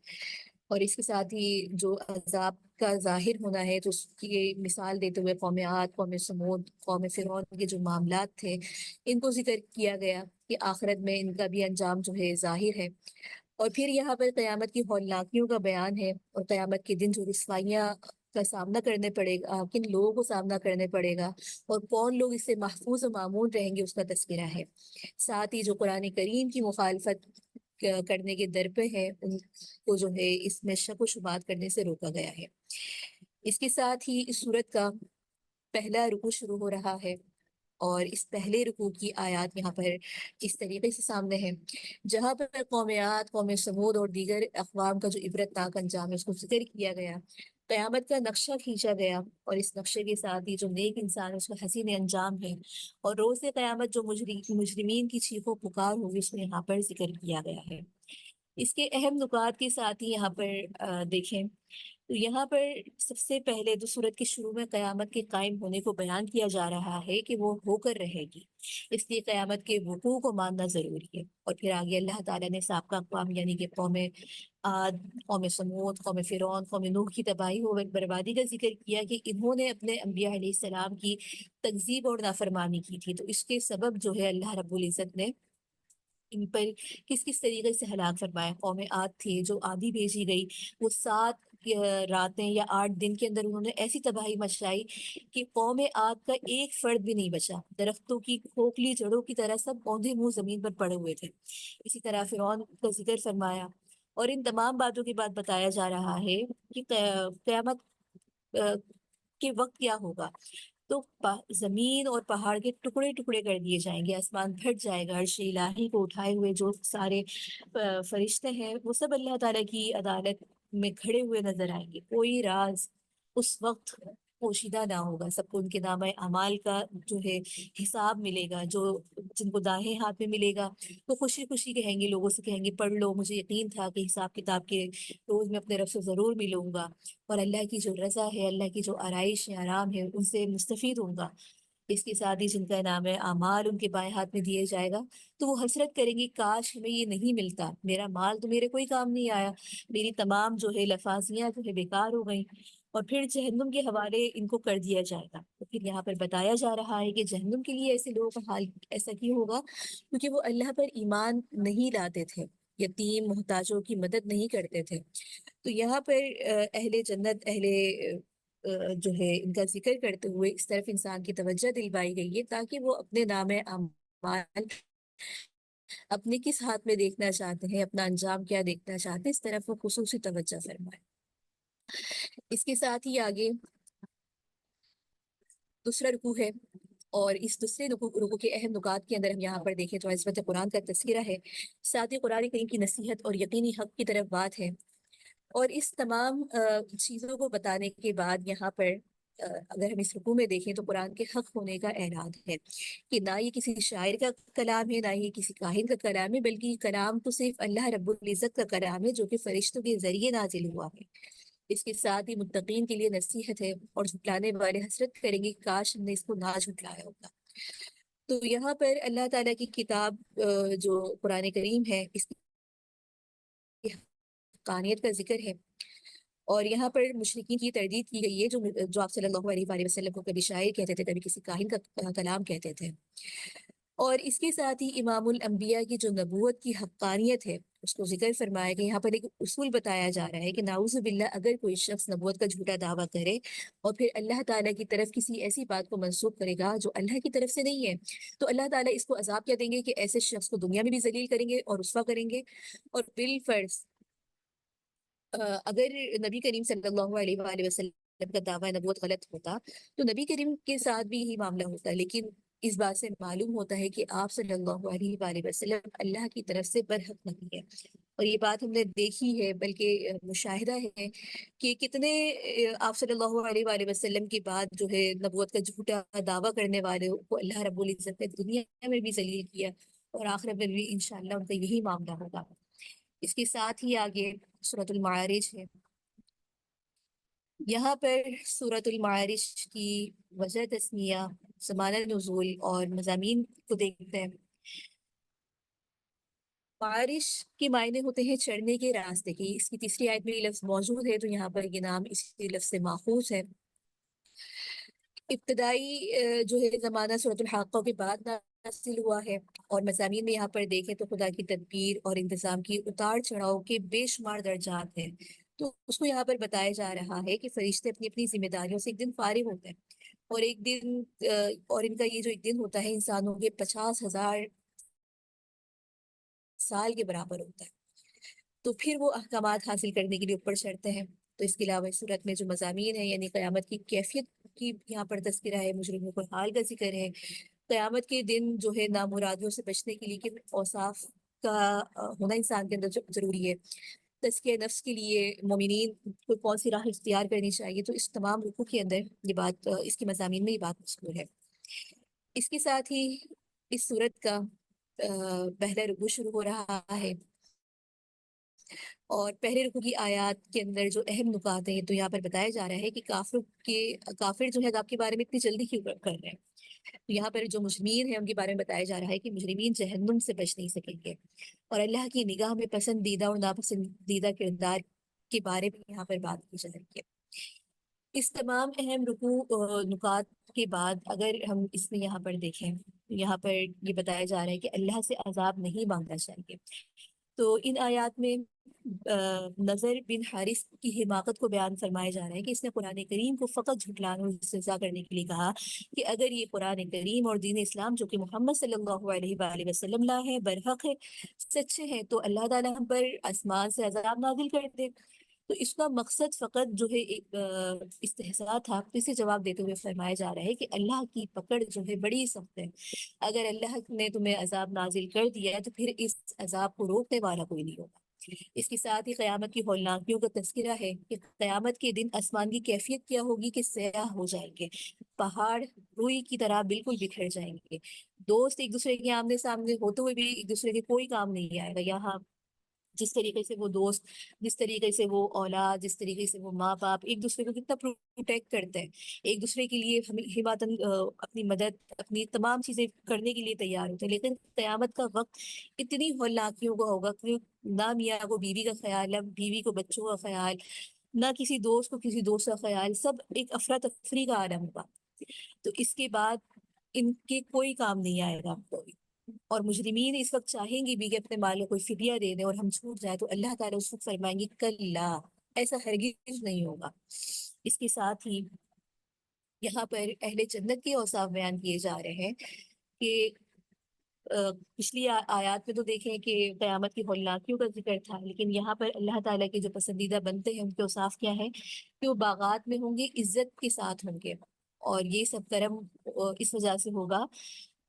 اور اس کے ساتھ ہی جو عذاب کا ظاہر ہونا ہے تو اس کی مثال دیتے ہوئے قوم عاد, قوم سمود, قوم فرعون کے جو معاملات تھے ان کو ذکر کیا گیا کہ آخرت میں ان کا بھی انجام جو ہے ظاہر ہے. اور پھر یہاں پر قیامت کی ہولناکیوں کا بیان ہے اور قیامت کے دن جو رسوائیاں کا سامنا کرنے پڑے گا، کن لوگوں کو سامنا کرنے پڑے گا، اور کون لوگ اس سے محفوظ و معمون رہیں گے، اس کا تذکرہ ہے۔ ساتھ ہی جو قرآن کریم کی مخالفت کرنے کے در پہ ہے، ان کو جو ہے اس میں شک و شبہات کرنے سے روکا گیا ہے۔ اس کے ساتھ ہی اس سورت کا پہلا رکوع شروع ہو رہا ہے، اور اس پہلے رکوع کی آیات یہاں پر اس طریقے سے سامنے ہے، جہاں پر قوم عاد، قوم سمود اور دیگر اقوام کا جو عبرتناک انجام ہے اس کو ذکر کیا گیا، قیامت کا نقشہ کھینچا گیا، اور اس نقشے کے ساتھ ہی جو نیک انسان ہے اس کا حسین انجام ہے، اور روز قیامت جو مجرمین کی چیخ و پکار ہوگی اس میں یہاں پر ذکر کیا گیا ہے۔ اس کے اہم نکات کے ساتھ ہی یہاں پر دیکھیں تو یہاں پر سب سے پہلے جو سورت کے شروع میں قیامت کے قائم ہونے کو بیان کیا جا رہا ہے کہ وہ ہو کر رہے گی، اس لیے قیامت کے وقوع کو ماننا ضروری ہے۔ اور پھر آگے اللہ تعالیٰ نے سابقہ اقوام یعنی کہ قوم عاد، قوم سمود، قوم فرعون، قوم نوح کی تباہی و بربادی کا ذکر کیا کہ انہوں نے اپنے انبیاء علیہ السلام کی تکذیب اور نافرمانی کی تھی، تو اس کے سبب جو ہے اللہ رب العزت نے ان پر کس کس طریقے سے ہلاک فرمایا۔ قوم عاد تھی جو آدھی بھیجی گئی، وہ 7 راتیں یا 8 دن کے اندر انہوں نے ایسی تباہی مچائی کہ قوم عاد کا ایک فرد بھی نہیں بچا، درختوں کی کھوکھلی جڑوں کی طرح سب اوندھے منہ زمین پر پڑے ہوئے تھے۔ اسی طرح فرعون کا ذکر فرمایا، اور ان تمام باتوں کے بعد بتایا جا رہا ہے کہ قیامت کے وقت کیا ہوگا، تو زمین اور پہاڑ کے ٹکڑے ٹکڑے کر دیے جائیں گے، آسمان پھٹ جائے گا، عرش الہی کو اٹھائے ہوئے جو سارے فرشتے ہیں وہ سب اللہ تعالیٰ کی عدالت میں کھڑے ہوئے نظر آئیں گے، کوئی راز اس وقت پوشیدہ نہ ہوگا، سب کو ان کے نامہ اعمال کا جو ہے حساب ملے گا، جو جن کو دائیں ہاتھ میں ملے گا تو خوشی خوشی کہیں گے، لوگوں سے کہیں گے پڑھ لو، مجھے یقین تھا کہ حساب کتاب کے روز میں اپنے رب سے ضرور ملوں گا، اور اللہ کی جو رضا ہے، اللہ کی جو آرائش ہے، آرام ہے، ان سے مستفید ہوں گا۔ اس کے ساتھ ہی جن کا نام ہے اعمال ان کے بائیں ہاتھ میں دیے جائے گا، تو وہ حسرت کریں گی کاش ہمیں یہ نہیں ملتا، میرا مال تو میرے کوئی کام نہیں آیا، میری تمام جو ہے لفاظیاں جو ہے بیکار ہو گئیں، اور پھر جہنم کے حوالے ان کو کر دیا جائے گا۔ تو پھر یہاں پر بتایا جا رہا ہے کہ جہنم کے لیے ایسے لوگوں کا حال ایسا کیوں ہوگا، کیونکہ وہ اللہ پر ایمان نہیں لاتے تھے، یتیم محتاجوں کی مدد نہیں کرتے تھے۔ تو یہاں پر اہل جنت، جو ہے ان کا ذکر کرتے ہوئے اس طرف انسان کی توجہ دلوائی گئی ہے تاکہ وہ اپنے نام اعمال اپنے کس ہاتھ میں دیکھنا چاہتے ہیں، اپنا انجام کیا دیکھنا چاہتے ہیں، اس طرف وہ خصوصی توجہ فرمائے۔ اس کے ساتھ ہی آگے دوسرا رکوع ہے، اور اس دوسرے رکوع کے اہم نکات کے اندر ہم یہاں پر دیکھیں تو عظمت قرآن کا تذکرہ ہے، ساتھ ہی قرآن کریم کی نصیحت اور یقینی حق کی طرف بات ہے، اور اس تمام چیزوں کو بتانے کے بعد یہاں پر اگر ہم اس رکوع میں دیکھیں تو قرآن کے حق ہونے کا اعلان ہے کہ نہ یہ کسی شاعر کا کلام ہے، نہ یہ کسی کاہن کا کلام ہے، بلکہ یہ کلام تو صرف اللہ رب العزت کا کلام ہے جو کہ فرشتوں کے ذریعے نازل ہوا ہے۔ اس کے ساتھ ہی متقین کے لیے نصیحت ہے، اور جھٹلانے والے حسرت کریں گے کاش ہم نے اس کو نہ جھٹلایا ہوتا۔ تو یہاں پر اللہ تعالیٰ کی کتاب جو قرآن کریم ہے، اس کی حقانیت کا ذکر ہے، اور یہاں پر مشرکین کی تردید کی گئی ہے جو آپ صلی اللہ علیہ وآلہ وسلم کو کبھی شاعر کہتے تھے، کبھی کسی کاہن کا کلام کہتے تھے، اور اس کے ساتھ ہی امام الانبیاء کی جو نبوت کی حقانیت ہے اس کو ذکر فرمایا کہ یہاں پر ایک اصول بتایا جا رہا ہے کہ نعوذ باللہ اگر کوئی شخص نبوت کا جھوٹا دعویٰ کرے اور پھر اللہ تعالیٰ کی طرف کسی ایسی بات کو منسوب کرے گا جو اللہ کی طرف سے نہیں ہے، تو اللہ تعالیٰ اس کو عذاب کیا دیں گے کہ ایسے شخص کو دنیا میں بھی ذلیل کریں گے اور رسوا کریں گے، اور بالفرض اگر نبی کریم صلی اللہ علیہ وآلہ وسلم کا دعویٰ نبوت غلط ہوتا تو نبی کریم کے ساتھ بھی یہی معاملہ ہوتا، لیکن اس بات سے معلوم ہوتا ہے کہ آپ صلی اللہ علیہ وآلہ وسلم اللہ کی طرف سے برحق نہیں ہے، اور یہ بات ہم نے دیکھی ہے، بلکہ مشاہدہ ہے کہ کتنے آپ صلی اللہ علیہ وآلہ وسلم کی بات جو ہے نبوت کا جھوٹا دعویٰ کرنے والے کو اللہ رب العزت نے دنیا میں بھی ذلیل کیا، اور آخرت میں بھی انشاءاللہ ان کا یہی معاملہ ہوگا۔ اس کے ساتھ ہی آگے سورۃ المعارج ہے، یہاں پر سورۃ المعارج کی وجہ تسمیہ، زمانہ نزول اور مضامین کو دیکھتے ہیں۔ معارج کے معنی ہوتے ہیں چڑھنے کے راستے کی، اس کی تیسری آیت میں یہ لفظ موجود ہے، تو یہاں پر یہ نام اسی لفظ سے ماخوذ ہے۔ ابتدائی جو ہے زمانہ سورۃ الحاقہ کے بعد نازل ہوا ہے، اور مضامین میں یہاں پر دیکھیں تو خدا کی تدبیر اور انتظام کی اتار چڑھاؤ کے بے شمار درجات ہیں، تو اس کو یہاں پر بتایا جا رہا ہے کہ فرشتے اپنی اپنی ذمہ داریوں سے ایک دن فارغ ہوتے ہیں، اور ایک دن اور ان کا یہ جو ایک دن ہوتا ہے انسانوں کے 50,000 سال کے برابر ہوتا ہے، تو پھر وہ احکامات حاصل کرنے کے لیے اوپر چڑھتے ہیں۔ تو اس کے علاوہ اس صورت میں جو مضامین ہیں یعنی قیامت کی کیفیت کی یہاں پر تذکرہ ہے، مجرموں کو حال کا ذکر ہے، قیامت کے دن جو ہے نامرادیوں سے بچنے کے لیے کن اوصاف کا ہونا انسان کے اندر ضروری ہے، تزکیہ نفس کے لیے مومنین کو کون سی راہ اختیار کرنی چاہیے، تو اس تمام رکوع کے اندر یہ بات اس کے مضامین میں یہ بات مذکور ہے۔ اس کے ساتھ ہی اس صورت کا پہلا رکوع شروع ہو رہا ہے، اور پہلے رکوع کی آیات کے اندر جو اہم نکات ہیں تو یہاں پر بتایا جا رہا ہے کہ کافر جو ہے عذاب کے بارے میں اتنی جلدی کیوں کر رہے ہیں۔ تو یہاں پر جو مجرمین ہیں ان کے بارے میں بتایا جا رہا ہے کہ مجرمین جہنم سے بچ نہیں سکیں گے، اور اللہ کی نگاہ میں پسندیدہ اور ناپسندیدہ کردار کے بارے میں یہاں پر بات کی جا رہی ہے۔ اس تمام اہم رکوع نکات کے بعد اگر ہم اس میں یہاں پر دیکھیں، یہاں پر یہ بتایا جا رہا ہے کہ اللہ سے عذاب نہیں مانگنا چاہیے۔ تو ان آیات میں نظر بن حارث کی حماقت کو بیان فرمایا جا رہا ہے کہ اس نے قرآن کریم کو فقط جھٹلانے اور استہزاء کرنے کے لیے کہا کہ اگر یہ قرآن کریم اور دین اسلام جو کہ محمد صلی اللہ علیہ وآلہ وسلم لا ہے، برحق ہے، سچے ہیں، تو اللہ تعالیٰ ہم پر آسمان سے عذاب نازل کر دے۔ تو اس کا مقصد فقط جو ہے ایک استہزاء تھا، تو اسے جواب دیتے ہوئے فرمایا جا رہا ہے کہ اللہ کی پکڑ جو ہے بڑی سخت ہے، اگر اللہ نے تمہیں عذاب نازل کر دیا تو پھر اس عذاب کو روکنے والا کوئی نہیں ہوگا۔ اس کے ساتھ ہی قیامت کی ہولناکیوں کا تذکرہ ہے کہ قیامت کے دن آسمان کی کیفیت کیا ہوگی کہ سیاہ ہو جائیں گے، پہاڑ روئی کی طرح بالکل بکھر جائیں گے، دوست ایک دوسرے کے آمنے سامنے ہوتے ہوئے بھی ایک دوسرے کے کوئی کام نہیں آئے گا۔ یہاں جس طریقے سے وہ دوست، جس طریقے سے وہ اولاد، جس طریقے سے وہ ماں باپ ایک دوسرے کو کتنا پروٹیکٹ کرتے ہیں، ایک دوسرے کے لیے حمایتاً اپنی مدد، اپنی تمام چیزیں کرنے کے لیے تیار ہوتے ہیں، لیکن قیامت کا وقت اتنی ہولناکیوں کا ہوگا کہ نہ میاں کو بیوی کا خیال، نہ بیوی کو بچوں کا خیال، نہ کسی دوست کو کسی دوست کا خیال، سب ایک افراتفری کا عالم ہوگا۔ تو اس کے بعد ان کے کوئی کام نہیں آئے گا، اور مجرمین اس وقت چاہیں گے بھی کہ اپنے مال کو کوئی فدیہ دے دیں اور ہم چھوٹ جائیں، تو اللہ تعالیٰ اس وقت فرمائیں گے کلا، ایسا ہرگز نہیں ہوگا۔ اس کے ساتھ ہی یہاں پر اہل جنت کے اوصاف بیان کیے جا رہے ہیں کہ پچھلی آیات میں تو دیکھیں کہ قیامت کی ہولناکیوں کا ذکر تھا، لیکن یہاں پر اللہ تعالیٰ کے جو پسندیدہ بنتے ہیں ان کے اوصاف کیا ہے کہ وہ باغات میں ہوں گے، عزت کے ساتھ ہوں گے، اور یہ سب کرم اس وجہ سے ہوگا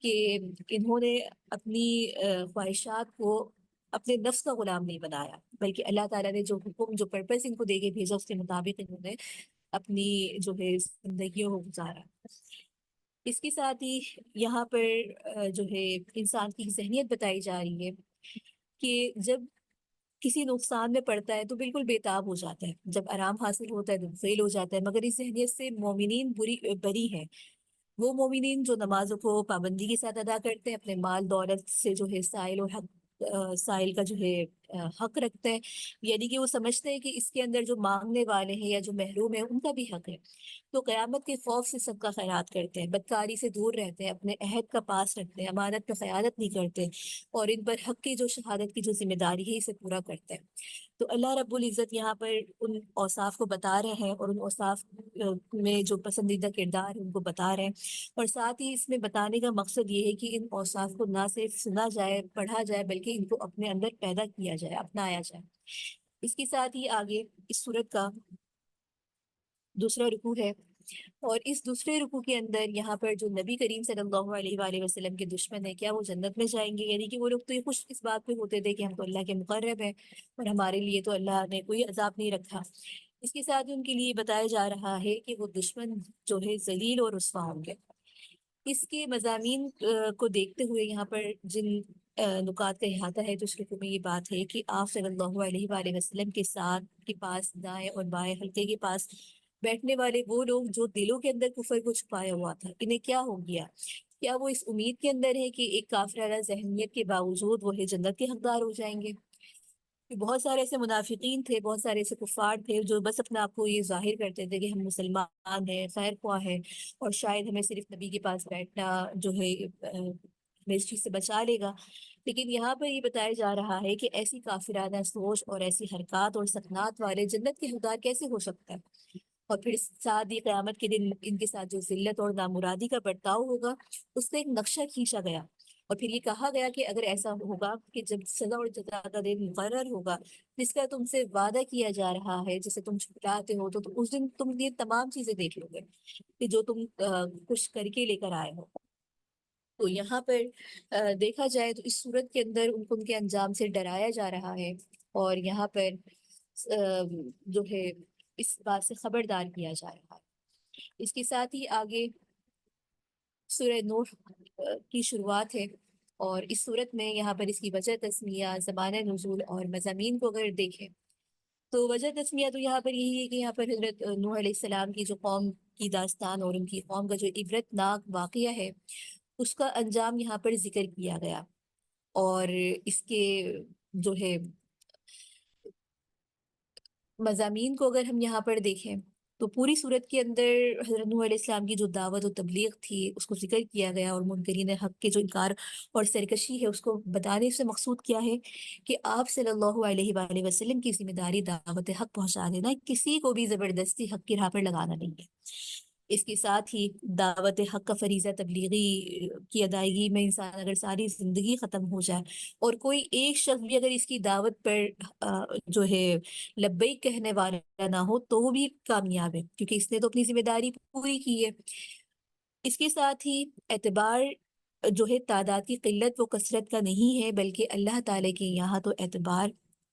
کہ انہوں نے اپنی خواہشات کو اپنے نفس کا غلام نہیں بنایا، بلکہ اللہ تعالیٰ نے جو حکم، جو پرپس ان کو دے کے بھیجا اس کے مطابق انہوں نے اپنی جو ہے زندگیوں کو گزارا۔ اس کے ساتھ ہی یہاں پر جو ہے انسان کی ذہنیت بتائی جا رہی ہے کہ جب کسی نقصان میں پڑتا ہے تو بالکل بےتاب ہو جاتا ہے، جب آرام حاصل ہوتا ہے تو فیل ہو جاتا ہے، مگر اس ذہنیت سے مومنین بری ہیں، وہ مومنین جو نمازوں کو پابندی کے ساتھ ادا کرتے ہیں، اپنے مال دولت سے جو ہے سائل کا جو ہے حق رکھتے ہیں، یعنی کہ وہ سمجھتے ہیں کہ اس کے اندر جو مانگنے والے ہیں یا جو محروم ہیں ان کا بھی حق ہے، تو قیامت کے خوف سے صدقہ خیرات کرتے ہیں، بدکاری سے دور رہتے ہیں، اپنے عہد کا پاس رکھتے ہیں، امانت کا خیانت نہیں کرتے، اور ان پر حق کی جو شہادت کی جو ذمہ داری ہے اسے پورا کرتے ہیں۔ تو اللہ رب العزت یہاں پر ان اوصاف کو بتا رہے ہیں، اور ان اوصاف میں جو پسندیدہ کردار ہے ان کو بتا رہے ہیں، اور ساتھ ہی اس میں بتانے کا مقصد یہ ہے کہ ان اوصاف کو نہ صرف سنا جائے، پڑھا جائے، بلکہ ان کو اپنے اندر پیدا کیا جائے، اپنایا جائے۔ اس کے ساتھ ہی آگے اس سورت کا دوسرا رکوع ہے، اور اس دوسرے رکوع کے اندر یہاں پر جو نبی کریم صلی اللہ علیہ وآلہ وسلم کے دشمن ہیں، کیا وہ جنت میں جائیں گے؟ یعنی کہ وہ لوگ تو یہ خوش اس بات پہ ہوتے تھے کہ ہم تو اللہ کے مقرب ہیں اور ہمارے لیے تو اللہ نے کوئی عذاب نہیں رکھا۔ اس کے ساتھ ان کے لیے بتایا جا رہا ہے کہ وہ دشمن جو ہے ذلیل اور رسوا ہوں گے۔ اس کے مضامین کو دیکھتے ہوئے یہاں پر جن نکات کا احاطہ ہے، تو اس رکوع میں یہ بات ہے کہ آپ صلی اللہ علیہ وآلہ وسلم کے ساتھ کے پاس دائیں اور بائیں حلقے کے پاس بیٹھنے والے وہ لوگ جو دلوں کے اندر کفر کو چھپایا ہوا تھا، انہیں کیا ہو گیا؟ کیا وہ اس امید کے اندر ہے کہ ایک کافرانہ ذہنیت کے باوجود وہ جنت کے حقدار ہو جائیں گے؟ بہت سارے ایسے منافقین تھے، بہت سارے ایسے کفار تھے جو بس اپنے آپ کو یہ ظاہر کرتے تھے کہ ہم مسلمان ہیں، خیر خواہ ہیں، اور شاید ہمیں صرف نبی کے پاس بیٹھنا جو ہے میں اس چیز سے بچا لے گا۔ لیکن یہاں پر یہ بتایا جا رہا ہے کہ ایسی کافرانہ سوچ اور ایسی حرکات اور سکنات والے جنت کے حقدار کیسے ہو سکتا ہے؟ اور پھر ساتھ ہی قیامت کے دن ان کے ساتھ جو ذلت اور نامرادی کا برتاؤ ہوگا اس کا ایک نقشہ کھینچا گیا، اور پھر یہ کہا گیا کہ اگر ایسا ہوگا کہ جب سزا اور جزا کا دن مقرر ہوگا جس کا تم سے وعدہ کیا جا رہا ہے، جسے تم چھٹلاتے ہو، تو اس دن تم یہ تمام چیزیں دیکھ لو گے کہ جو تم کچھ کر کے لے کر آئے ہو۔ تو یہاں پر دیکھا جائے تو اس صورت کے اندر ان کو ان کے انجام سے ڈرایا جا رہا ہے، اور یہاں پر جو ہے اس بات سے خبردار کیا جا رہا ہے۔ اس کے ساتھ ہی آگے سورہ نوح کی شروعات ہے، اور اس صورت میں یہاں پر اس کی وجہ تسمیہ، زمانہ نزول اور مضامین کو اگر دیکھیں تو وجہ تسمیہ تو یہاں پر یہی ہے کہ یہاں پر حضرت نوح علیہ السلام کی جو قوم کی داستان اور ان کی قوم کا جو عبرت ناک واقعہ ہے اس کا انجام یہاں پر ذکر کیا گیا، اور اس کے جو ہے مضامین کو اگر ہم یہاں پر دیکھیں تو پوری صورت کے اندر حضرت نوح علیہ السلام کی جو دعوت و تبلیغ تھی اس کو ذکر کیا گیا، اور منکرین حق کے جو انکار اور سرکشی ہے اس کو بتانے سے مقصود کیا ہے کہ آپ صلی اللہ علیہ وآلہ وسلم کی ذمہ داری دعوت حق پہنچا دینا، کسی کو بھی زبردستی حق کی راہ پر لگانا نہیں ہے۔ اس کے ساتھ ہی دعوت حق کا فریضہ تبلیغی کی ادائیگی میں انسان اگر ساری زندگی ختم ہو جائے اور کوئی ایک شخص بھی اگر اس کی دعوت پر جو ہے لبیک کہنے والا نہ ہو تو وہ بھی کامیاب ہے، کیونکہ اس نے تو اپنی ذمہ داری پوری کی ہے۔ اس کے ساتھ ہی اعتبار جو ہے تعداد کی قلت و کثرت کا نہیں ہے، بلکہ اللہ تعالیٰ کے یہاں تو اعتبار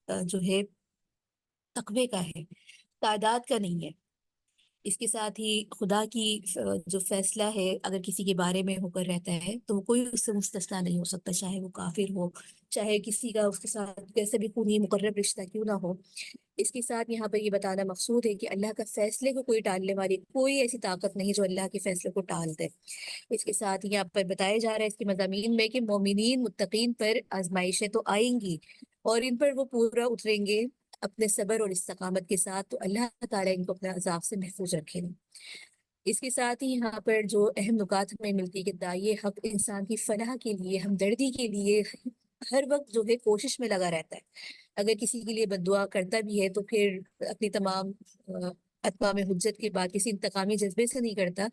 جو ہے تقوی کا ہے، تعداد کا نہیں ہے۔ اس کے ساتھ ہی خدا کی جو فیصلہ ہے اگر کسی کے بارے میں ہو کر رہتا ہے تو کوئی اس سے مستثنا نہیں ہو سکتا، چاہے وہ کافر ہو، چاہے کسی کا اس کے ساتھ کیسے بھی خونی مقرب رشتہ کیوں نہ ہو۔ اس کے ساتھ یہاں پر یہ بتانا مقصود ہے کہ اللہ کا فیصلے کو کوئی ٹالنے والی کوئی ایسی طاقت نہیں جو اللہ کے فیصلے کو ٹال دے۔ اس کے ساتھ یہاں پر بتایا جا رہا ہے اس کے مضامین میں کہ مومنین متقین پر آزمائشیں تو آئیں گی اور ان پر وہ پورا اتریں گے اپنے صبر اور استقامت کے ساتھ، تو اللہ تعالیٰ ان کو اپنے عذاب سے محفوظ رکھے گا۔ اس کے ساتھ ہی یہاں پر جو اہم نکات ہمیں ملتی ہے کہ داعی حق انسان کی فلاح کے لیے، ہمدردی کے لیے ہر وقت جو ہے کوشش میں لگا رہتا ہے۔ اگر کسی کے لیے بد دعا کرتا بھی ہے تو پھر اپنی تمام اتمام حجت کے بعد کسی انتقامی جذبے سے نہیں کرتا،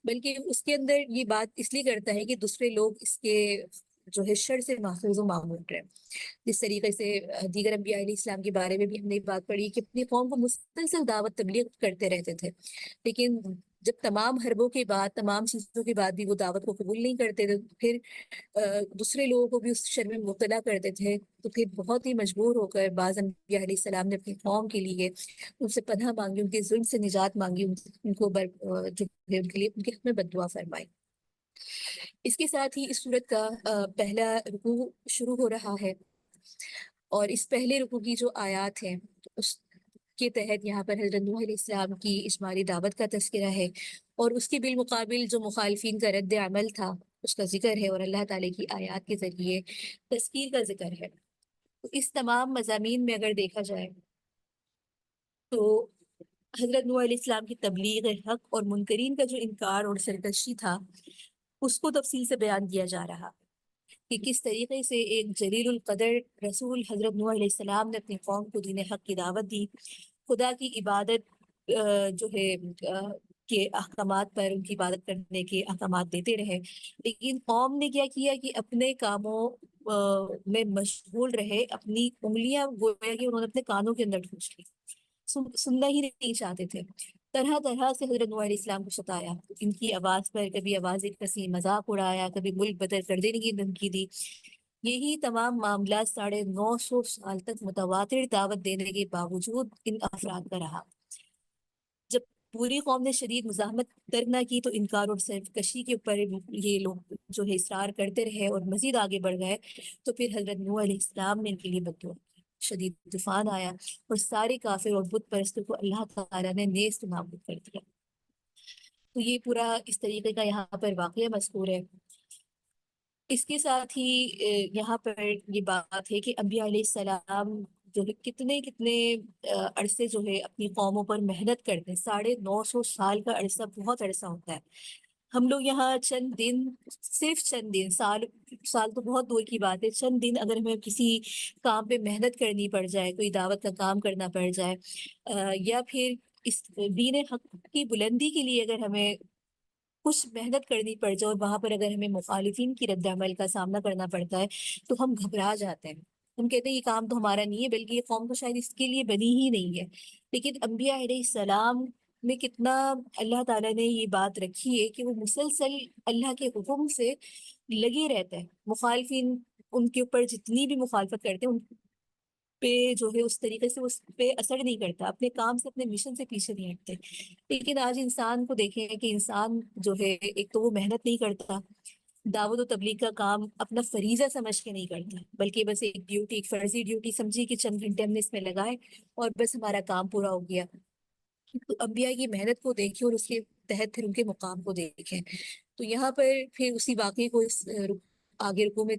بلکہ اس کے اندر یہ بات اس لیے کرتا ہے کہ دوسرے لوگ اس کے جو ہے شر سے محفوظ و معمول رہے۔ جس طریقے سے دیگر انبیاء علیہ السلام کے بارے میں بھی ہم نے بات پڑھی کہ اپنی قوم کو مسلسل دعوت تبلیغ کرتے رہتے تھے، لیکن جب تمام حربوں کے بعد، تمام چیزوں کے بعد بھی وہ دعوت کو قبول نہیں کرتے تھے، پھر دوسرے لوگوں کو بھی اس شر میں مبتلا کرتے تھے، تو پھر بہت ہی مجبور ہو کر بعض انبیاء علیہ السلام نے اپنی قوم کے لیے ان سے پناہ مانگی، ان کے ظلم سے نجات مانگی، ان کو جو ہے ان کے لیے ان کے حق میں بد دعا فرمائی۔ اس کے ساتھ ہی اس صورت کا پہلا رکوع شروع ہو رہا ہے، اور اس پہلے رکوع کی جو آیات ہیں اس کے تحت یہاں پر حضرت نوح علیہ السلام کی اجمالی دعوت کا تذکرہ ہے، اور اس کے بالمقابل جو مخالفین کا رد عمل تھا اس کا ذکر ہے، اور اللہ تعالیٰ کی آیات کے ذریعے تذکیر کا ذکر ہے۔ تو اس تمام مضامین میں اگر دیکھا جائے تو حضرت نوح علیہ السلام کی تبلیغ حق اور منکرین کا جو انکار اور سرکشی تھا اس کو تفصیل سے بیان کیا جا رہا کہ کس طریقے سے ایک جلیل القدر رسول حضرت نوح علیہ السلام نے اپنی قوم کو دین حق کی دعوت دی، خدا کی عبادت جو ہے کے احکامات پر ان کی عبادت کرنے کے احکامات دیتے رہے، لیکن قوم نے کیا کیا کہ اپنے کاموں میں مشغول رہے، اپنی انگلیاں گویا کہ انہوں نے اپنے کانوں کے اندر ٹھونس لی، سننا ہی نہیں چاہتے تھے۔ طرح طرح سے حضرت نوح علیہ السلام کو ستایا، ان کی آواز پر کبھی آواز کسی مذاق اڑایا، کبھی ملک بدر کر دینے کی دھمکی دی۔ یہی تمام معاملات 950 سال تک متواتر دعوت دینے کے باوجود ان افراد کا رہا۔ جب پوری قوم نے شدید مزاحمت ترک نہ کی تو انکار اور سرکشی کے اوپر یہ لوگ جو ہے اصرار کرتے رہے اور مزید آگے بڑھ گئے، تو پھر حضرت نوح علیہ السلام نے ان کے لیے بد دعا کی، شدید طوفان آیا اور سارے کافر اور بت پرستوں کو اللہ تعالیٰ نے نیست نابود کر دیا۔ تو یہ پورا اس طریقے کا یہاں پر واقعہ مذکور ہے۔ اس کے ساتھ ہی یہاں پر یہ بات ہے کہ انبیاء علیہ السلام جو ہے کتنے کتنے عرصے جو ہے اپنی قوموں پر محنت کرتے ہیں، 950 سال کا عرصہ بہت عرصہ ہوتا ہے، ہم لوگ یہاں چند دن، صرف چند دن، سال تو بہت دور کی بات ہے، چند دن اگر ہمیں کسی کام پہ محنت کرنی پڑ جائے، کوئی دعوت کا کام کرنا پڑ جائے، یا پھر اس دین حق کی بلندی کے لیے اگر ہمیں کچھ محنت کرنی پڑ جائے، اور وہاں پر اگر ہمیں مخالفین کی رد عمل کا سامنا کرنا پڑتا ہے تو ہم گھبرا جاتے ہیں، ہم کہتے ہیں یہ کام تو ہمارا نہیں ہے، بلکہ یہ قوم تو شاید اس کے لیے بنی ہی نہیں ہے۔ لیکن انبیاء علیہ السلام میں کتنا اللہ تعالیٰ نے یہ بات رکھی ہے کہ وہ مسلسل اللہ کے حکم سے لگے رہتے ہیں، مخالفین ان کے اوپر جتنی بھی مخالفت کرتے ہیں ان پہ جو ہے اس طریقے سے اس پہ اثر نہیں کرتا، اپنے کام سے، اپنے مشن سے پیچھے نہیں ہٹتے۔ لیکن آج انسان کو دیکھیں کہ انسان جو ہے ایک تو وہ محنت نہیں کرتا، دعوت و تبلیغ کا کام اپنا فریضہ سمجھ کے نہیں کرتا، بلکہ بس ایک ڈیوٹی، ایک فرضی ڈیوٹی سمجھی کہ چند گھنٹے ہم نے اس میں لگائے اور بس ہمارا کام پورا ہو گیا۔ تو انبیاء کی محنت کو دیکھیں اور اس کے تحت پھر ان کے مقام کو دیکھیں۔ تو یہاں پر پھر اسی واقعے کو اس آگے رکوع میں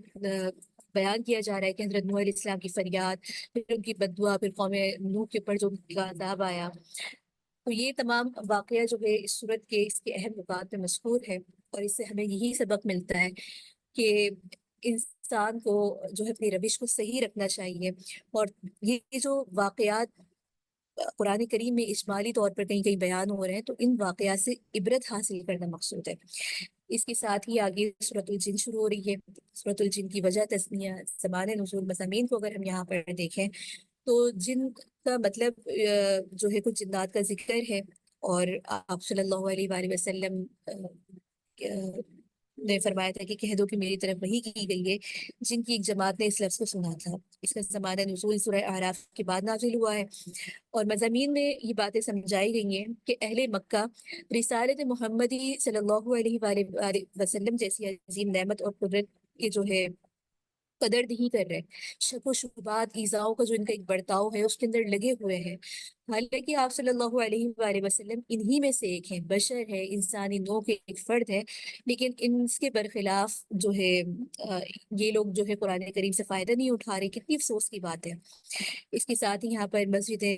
بیان کیا جا رہا ہے کہ حضرت نوح علیہ السلام کی فریاد، پھر ان کی بد دعا، پھر قوم نوح کے اوپر جو عذاب آیا۔ تو یہ تمام واقعہ جو ہے اس صورت کے، اس کے اہم نکات میں مذکور ہے، اور اس سے ہمیں یہی سبق ملتا ہے کہ انسان کو جو ہے اپنی روش کو صحیح رکھنا چاہیے، اور یہ جو واقعات قرآن کریم میں اجمالی طور پر کہیں کہیں بیان ہو رہے ہیں تو ان واقعات سے عبرت حاصل کرنا مقصود ہے۔ اس کے ساتھ ہی آگے سورۃ الجن شروع ہو رہی ہے۔ سورۃ الجن کی وجہ، تسمیہ، زمان نزول، مضامین کو اگر ہم یہاں پر دیکھیں تو جن کا مطلب جو ہے کچھ جنات کا ذکر ہے، اور آپ صلی اللہ علیہ وآلہ وسلم نے فرمایا تھا کہ کہہ دو کہ میری طرف وحی کی گئی ہے، جن کی ایک جماعت نے اس لفظ کو سنا تھا۔ اس کا زمانہ نزول سورہ اعراف کے بعد نازل ہوا ہے، اور مضامین میں یہ باتیں سمجھائی گئی ہیں کہ اہل مکہ رسالت محمدی صلی اللہ علیہ وآلہ وسلم جیسی عظیم نعمت اور قدرت کے جو ہے قدر نہیں کر رہے، شک و شبہات، ایذاؤں کا جو ان کا ایک برتاؤ ہے اس کے اندر لگے ہوئے ہیں، حالانکہ آپ صلی اللہ علیہ وآلہ وسلم انہی میں سے ایک ہیں، بشر ہے، انسانی نوع کے ایک فرد ہے، لیکن ان کے برخلاف جو ہے یہ لوگ جو ہے قرآن کریم سے فائدہ نہیں اٹھا رہے۔ کتنی افسوس کی بات ہے۔ اس کے ساتھ ہی یہاں پر مسجدیں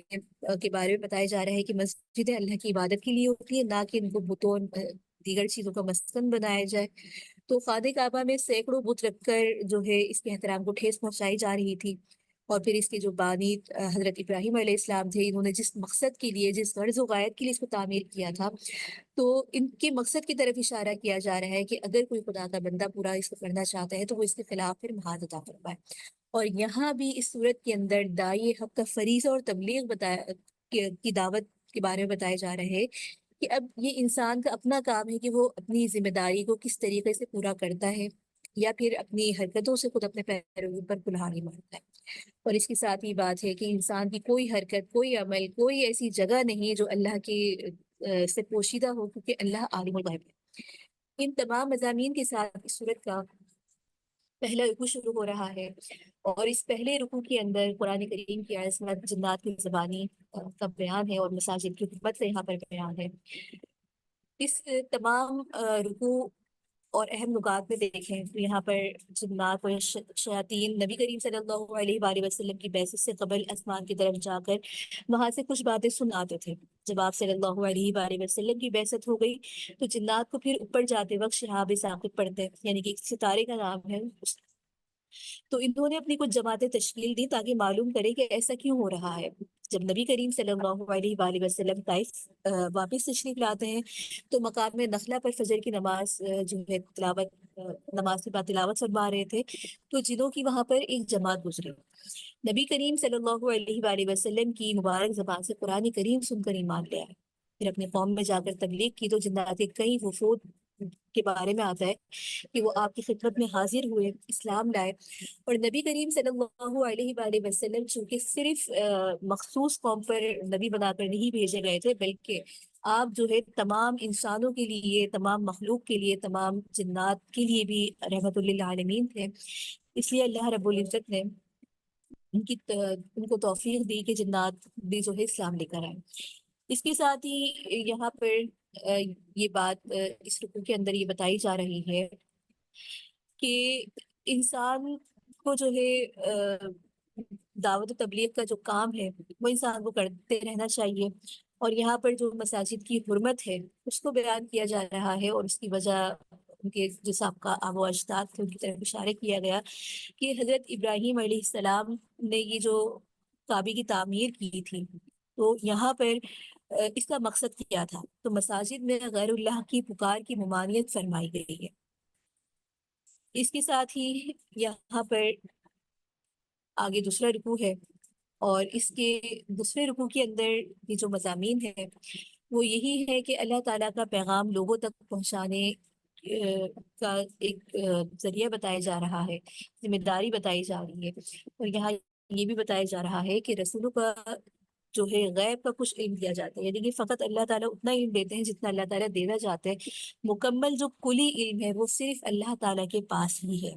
کے بارے میں بتایا جا رہا ہے کہ مسجدیں اللہ کی عبادت کے لیے ہوتی ہیں، نہ کہ ان کو بتوں دیگر چیزوں کا مسکن بنایا جائے۔ تو خانہ کعبہ میں سینکڑوں بت رکھ کر جو ہے اس کے احترام کو ٹھیس پہنچائی جا رہی تھی، اور پھر اس کے جو بانی حضرت ابراہیم علیہ السلام تھے، انہوں نے جس مقصد کے لیے، جس غرض و غایت کے لیے اس کو تعمیر کیا تھا، تو ان کے مقصد کی طرف اشارہ کیا جا رہا ہے کہ اگر کوئی خدا کا بندہ پورا اس کو کرنا چاہتا ہے تو وہ اس کے خلاف پھر محاذ عطا فرمائے۔ اور یہاں بھی اس صورت کے اندر داعی حق کا فریضہ اور تبلیغ کی دعوت کے بارے میں بتایا جا رہا ہے کہ اب یہ انسان کا اپنا کام ہے کہ وہ اپنی ذمہ داری کو کس طریقے سے پورا کرتا ہے، یا پھر اپنی حرکتوں سے خود اپنے پیروں پر کلہاڑی مارتا ہے۔ اور اس کے ساتھ یہ بات ہے کہ انسان کی کوئی حرکت، کوئی عمل، کوئی ایسی جگہ نہیں جو اللہ کے سے پوشیدہ ہو، کیونکہ اللہ عالم الغیب ہے۔ ان تمام مضامین کے ساتھ اس صورت کا پہلا رکوع شروع ہو رہا ہے، اور اس پہلے رکوع کے اندر قرآن کریم کی عظمت، جنات کی زبانی کا بیان ہے، اور مساجد کی خدمت کا یہاں پر بیان ہے۔ اس تمام رکوع اور اہم نکات میں دیکھیں تو یہاں پر جنات و شیاطین نبی کریم صلی اللہ علیہ وآلہ وسلم کی بعثت سے قبل آسمان کی طرف جا کر وہاں سے کچھ باتیں سناتے تھے۔ جب آپ صلی اللہ علیہ وآلہ وسلم کی بعثت ہو گئی تو جنات کو پھر اوپر جاتے وقت شہاب ثاقب پڑھتے، یعنی کہ ایک ستارے کا نام ہے، تو انہوں نے اپنی کچھ جماعتیں تشکیل دی تاکہ معلوم کرے کہ ایسا کیوں ہو رہا ہے۔ جب نبی کریم صلی اللہ علیہ وآلہ وسلم طائف واپس تشریف لاتے ہیں تو مقام نخلا پر فجر کی نماز جو ہے تلاوت، نماز کے بعد تلاوت فرما رہے تھے، تو جنوں کی وہاں پر ایک جماعت گزری، نبی کریم صلی اللہ علیہ وآلہ وسلم کی مبارک زبان سے قرآن کریم سن کر ایمان لے آئے، پھر اپنے قوم میں جا کر تبلیغ کی تو جنات کے کئی وفود کے بارے میں آتا ہے کہ وہ آپ کی خدمت میں حاضر ہوئے، اسلام لائے، اور نبی کریم صلی اللہ علیہ وآلہ وسلم چونکہ صرف مخصوص قوم پر نبی بنا کر نہیں بھیجے گئے تھے، بلکہ آپ جو ہے تمام انسانوں کے لیے، تمام مخلوق کے لیے، تمام جنات کے لیے بھی رحمت للعالمین تھے، اس لیے اللہ رب العزت نے ان کو توفیق دی کہ جنات بھی جو ہے اسلام لے کر آئے۔ اس کے ساتھ ہی یہاں پر یہ بات اس رکوع کے اندر یہ بتائی جا رہی ہے کہ انسان کو جو ہے دعوت و تبلیغ کا جو کام ہے وہ انسان کو کرتے رہنا چاہیے، اور یہاں پر جو مساجد کی حرمت ہے اس کو بیان کیا جا رہا ہے، اور اس کی وجہ ان کے جو سابقہ آباء و اجداد تھے ان کی طرف اشارہ کیا گیا کہ حضرت ابراہیم علیہ السلام نے یہ جو کعبے کی تعمیر کی تھی، تو یہاں پر اس کا مقصد کیا تھا؟ تو مساجد میں غیر اللہ کی پکار کی ممانعت فرمائی گئی ہے۔ اس کے ساتھ ہی یہاں پر آگے دوسرا رکوع ہے، اور اس کے دوسرے رکوع کے اندر یہ جو مضامین ہے وہ یہی ہے کہ اللہ تعالیٰ کا پیغام لوگوں تک پہنچانے کا ایک ذریعہ بتایا جا رہا ہے، ذمہ داری بتائی جا رہی ہے، اور یہاں یہ بھی بتایا جا رہا ہے کہ رسولوں کا جو ہے غیب کا کچھ علم دیا جاتا ہے، یعنی کہ فقط اللہ تعالیٰ اتنا علم دیتے ہیں جتنا اللہ تعالیٰ دینا چاہتے ہیں، مکمل جو کلی علم ہے وہ صرف اللہ تعالیٰ کے پاس ہی ہے۔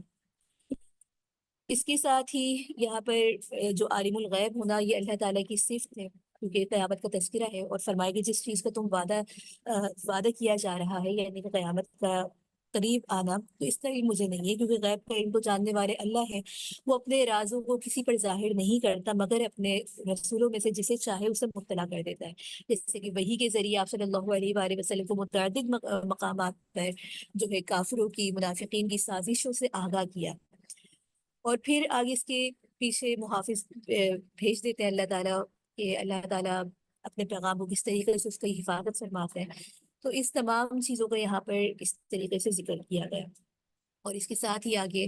اس کے ساتھ ہی یہاں پر جو عالم الغیب ہونا یہ اللہ تعالیٰ کی صفت ہے، کیونکہ قیامت کا تذکرہ ہے، اور فرمائے کہ جس چیز کا تم وعدہ کیا جا رہا ہے، یعنی کہ قیامت کا قریب آنا، تو اس کا علم مجھے نہیں ہے، کیونکہ غیب کا علم کو جاننے والے اللہ ہیں، وہ اپنے رازوں کو کسی پر ظاہر نہیں کرتا مگر اپنے رسولوں میں سے جسے چاہے اسے مطلع کر دیتا ہے، جیسے کہ وحی کے ذریعے آپ صلی اللہ علیہ وآلہ وسلم کو متعدد مقامات پر جو ہے کافروں کی، منافقین کی سازشوں سے آگاہ کیا، اور پھر آگے اس کے پیچھے محافظ بھیج دیتے ہیں اللہ تعالیٰ، کہ اللہ تعالیٰ اپنے پیغام کو کس طریقے سے اس کی حفاظت فرماتے ہیں۔ تو اس تمام چیزوں کا یہاں پر اس طریقے سے ذکر کیا گیا، اور اس کے ساتھ ہی آگے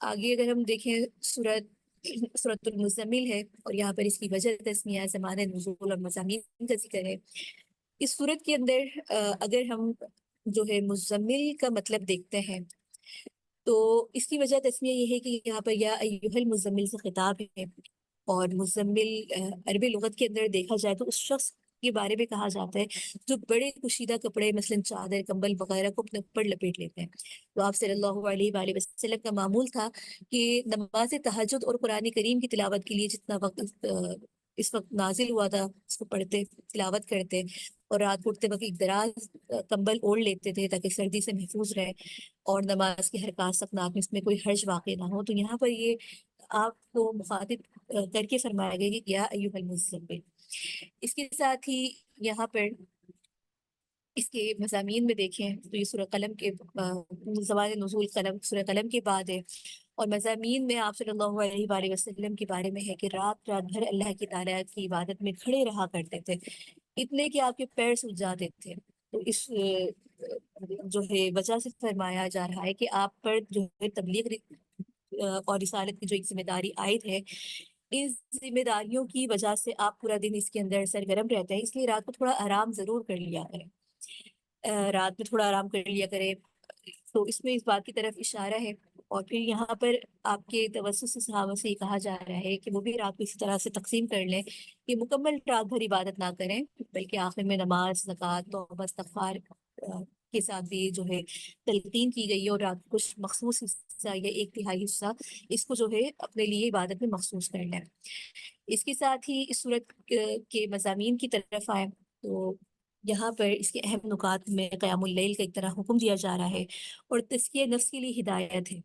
اگر ہم دیکھیں سورۃ المزمل ہے، اور یہاں پر اس کی وجہ تسمیہ، زمان نزول اور مضامین کا ذکر ہے۔ اس سورت کے اندر اگر ہم جو ہے مزمل کا مطلب دیکھتے ہیں تو اس کی وجہ تسمیہ یہ ہے کہ یہاں پر یا ایھا المزمل سے خطاب ہے، اور مزمل عربی لغت کے اندر دیکھا جائے تو اس شخص کے بارے میں کہا جاتا ہے جو بڑے کشیدہ کپڑے مثلا چادر، کمبل وغیرہ کو اپنے اوپر لپیٹ لیتے ہیں۔ تو آپ صلی اللہ علیہ وآلہ وسلم کا معمول تھا کہ نماز تہجد اور قرآن کریم کی تلاوت کے لیے جتنا وقت اس وقت نازل ہوا تھا اس کو پڑھتے، تلاوت کرتے، اور رات کو اٹھتے وقت ایک دراز کمبل اوڑھ لیتے تھے تاکہ سردی سے محفوظ رہے، اور نماز کے حرکات سکنات میں اس میں کوئی حرج واقع نہ ہو۔ تو یہاں پر یہ آپ کو مخاطب کر کے فرمایا گیا کہ یا ایھا المزمل۔ اس کے ساتھ ہی یہاں پر اس کے مضامین میں دیکھیں تو یہ سورہ قلم کے زمان نزول قلم، سورہ قلم کے بعد ہے، اور مضامین میں آپ صلی اللہ علیہ وآلہ وسلم کے بارے میں ہے کہ رات رات بھر اللہ کی تعالیٰ کی عبادت میں کھڑے رہا کرتے تھے، اتنے کہ آپ کے پیر سوج جاتے تھے۔ تو اس جو ہے وجہ سے فرمایا جا رہا ہے کہ آپ پر جو ہے تبلیغ اور رسالت کی جو ایک ذمہ داری عائد ہے، اس ذمہ داریوں کی وجہ سے آپ پورا دن اس کے اندر سرگرم رہتے ہیں، اس لیے رات کو تھوڑا آرام ضرور کر لیا کریں، رات میں تھوڑا آرام کر لیا کریں۔ تو اس میں اس بات کی طرف اشارہ ہے، اور پھر یہاں پر آپ کے توسط سے صحابہ سے یہ کہا جا رہا ہے کہ وہ بھی رات کو اسی طرح سے تقسیم کر لیں کہ مکمل رات بھر عبادت نہ کریں، بلکہ آخر میں نماز، زکوٰۃ، توبہ، استغفار کے ساتھ بھی جو ہے تلقین کی گئی ہے، اور رات کو کچھ مخصوص حصہ یا ایک تہائی حصہ اس کو جو ہے اپنے لیے عبادت میں مخصوص کر لیں۔ اس کے ساتھ ہی اس صورت کے مضامین کی طرف آئیں تو یہاں پر اس کے اہم نکات میں قیام اللیل کا ایک طرح حکم دیا جا رہا ہے، اور تزکیہ نفس کے لیے ہدایت ہے۔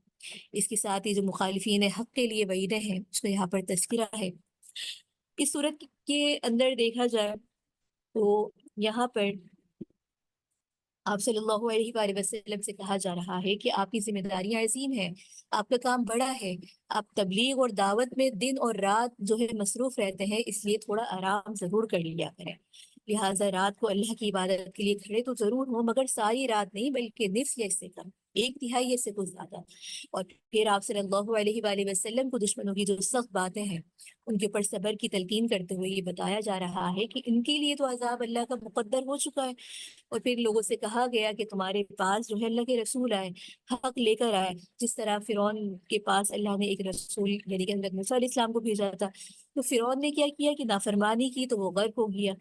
اس کے ساتھ ہی جو مخالفین حق کے لیے وعیدیں ہیں اس کو یہاں پر تذکرہ ہے۔ اس صورت کے اندر دیکھا جائے تو یہاں پر آپ صلی اللہ علیہ وآلہ وسلم سے کہا جا رہا ہے کہ آپ کی ذمہ داریاں عظیم ہیں، آپ کا کام بڑا ہے، آپ تبلیغ اور دعوت میں دن اور رات جو ہے مصروف رہتے ہیں، اس لیے تھوڑا آرام ضرور کر لیا کریں۔ لہٰذا رات کو اللہ کی عبادت کے لیے کھڑے تو ضرور ہوں، مگر ساری رات نہیں بلکہ نصف یا اس سے کم، ایک تہائی اس سے کچھ زیادہ۔ اور پھر آپ صلی اللہ علیہ وآلہ وسلم کو دشمنوں کی جو سخت باتیں ہیں ان کے اوپر صبر کی تلقین کرتے ہوئے یہ بتایا جا رہا ہے کہ ان کے لیے تو عذاب اللہ کا مقدر ہو چکا ہے۔ اور پھر لوگوں سے کہا گیا کہ تمہارے پاس جو ہے اللہ کے رسول آئے، حق لے کر آئے، جس طرح فرعون کے پاس اللہ نے ایک رسول یعنی کہ حضرت موسیٰ علیہ السلام کو بھیجا تھا، تو فرعون نے کیا کیا کہ نافرمانی کی تو وہ غرق ہو گیا۔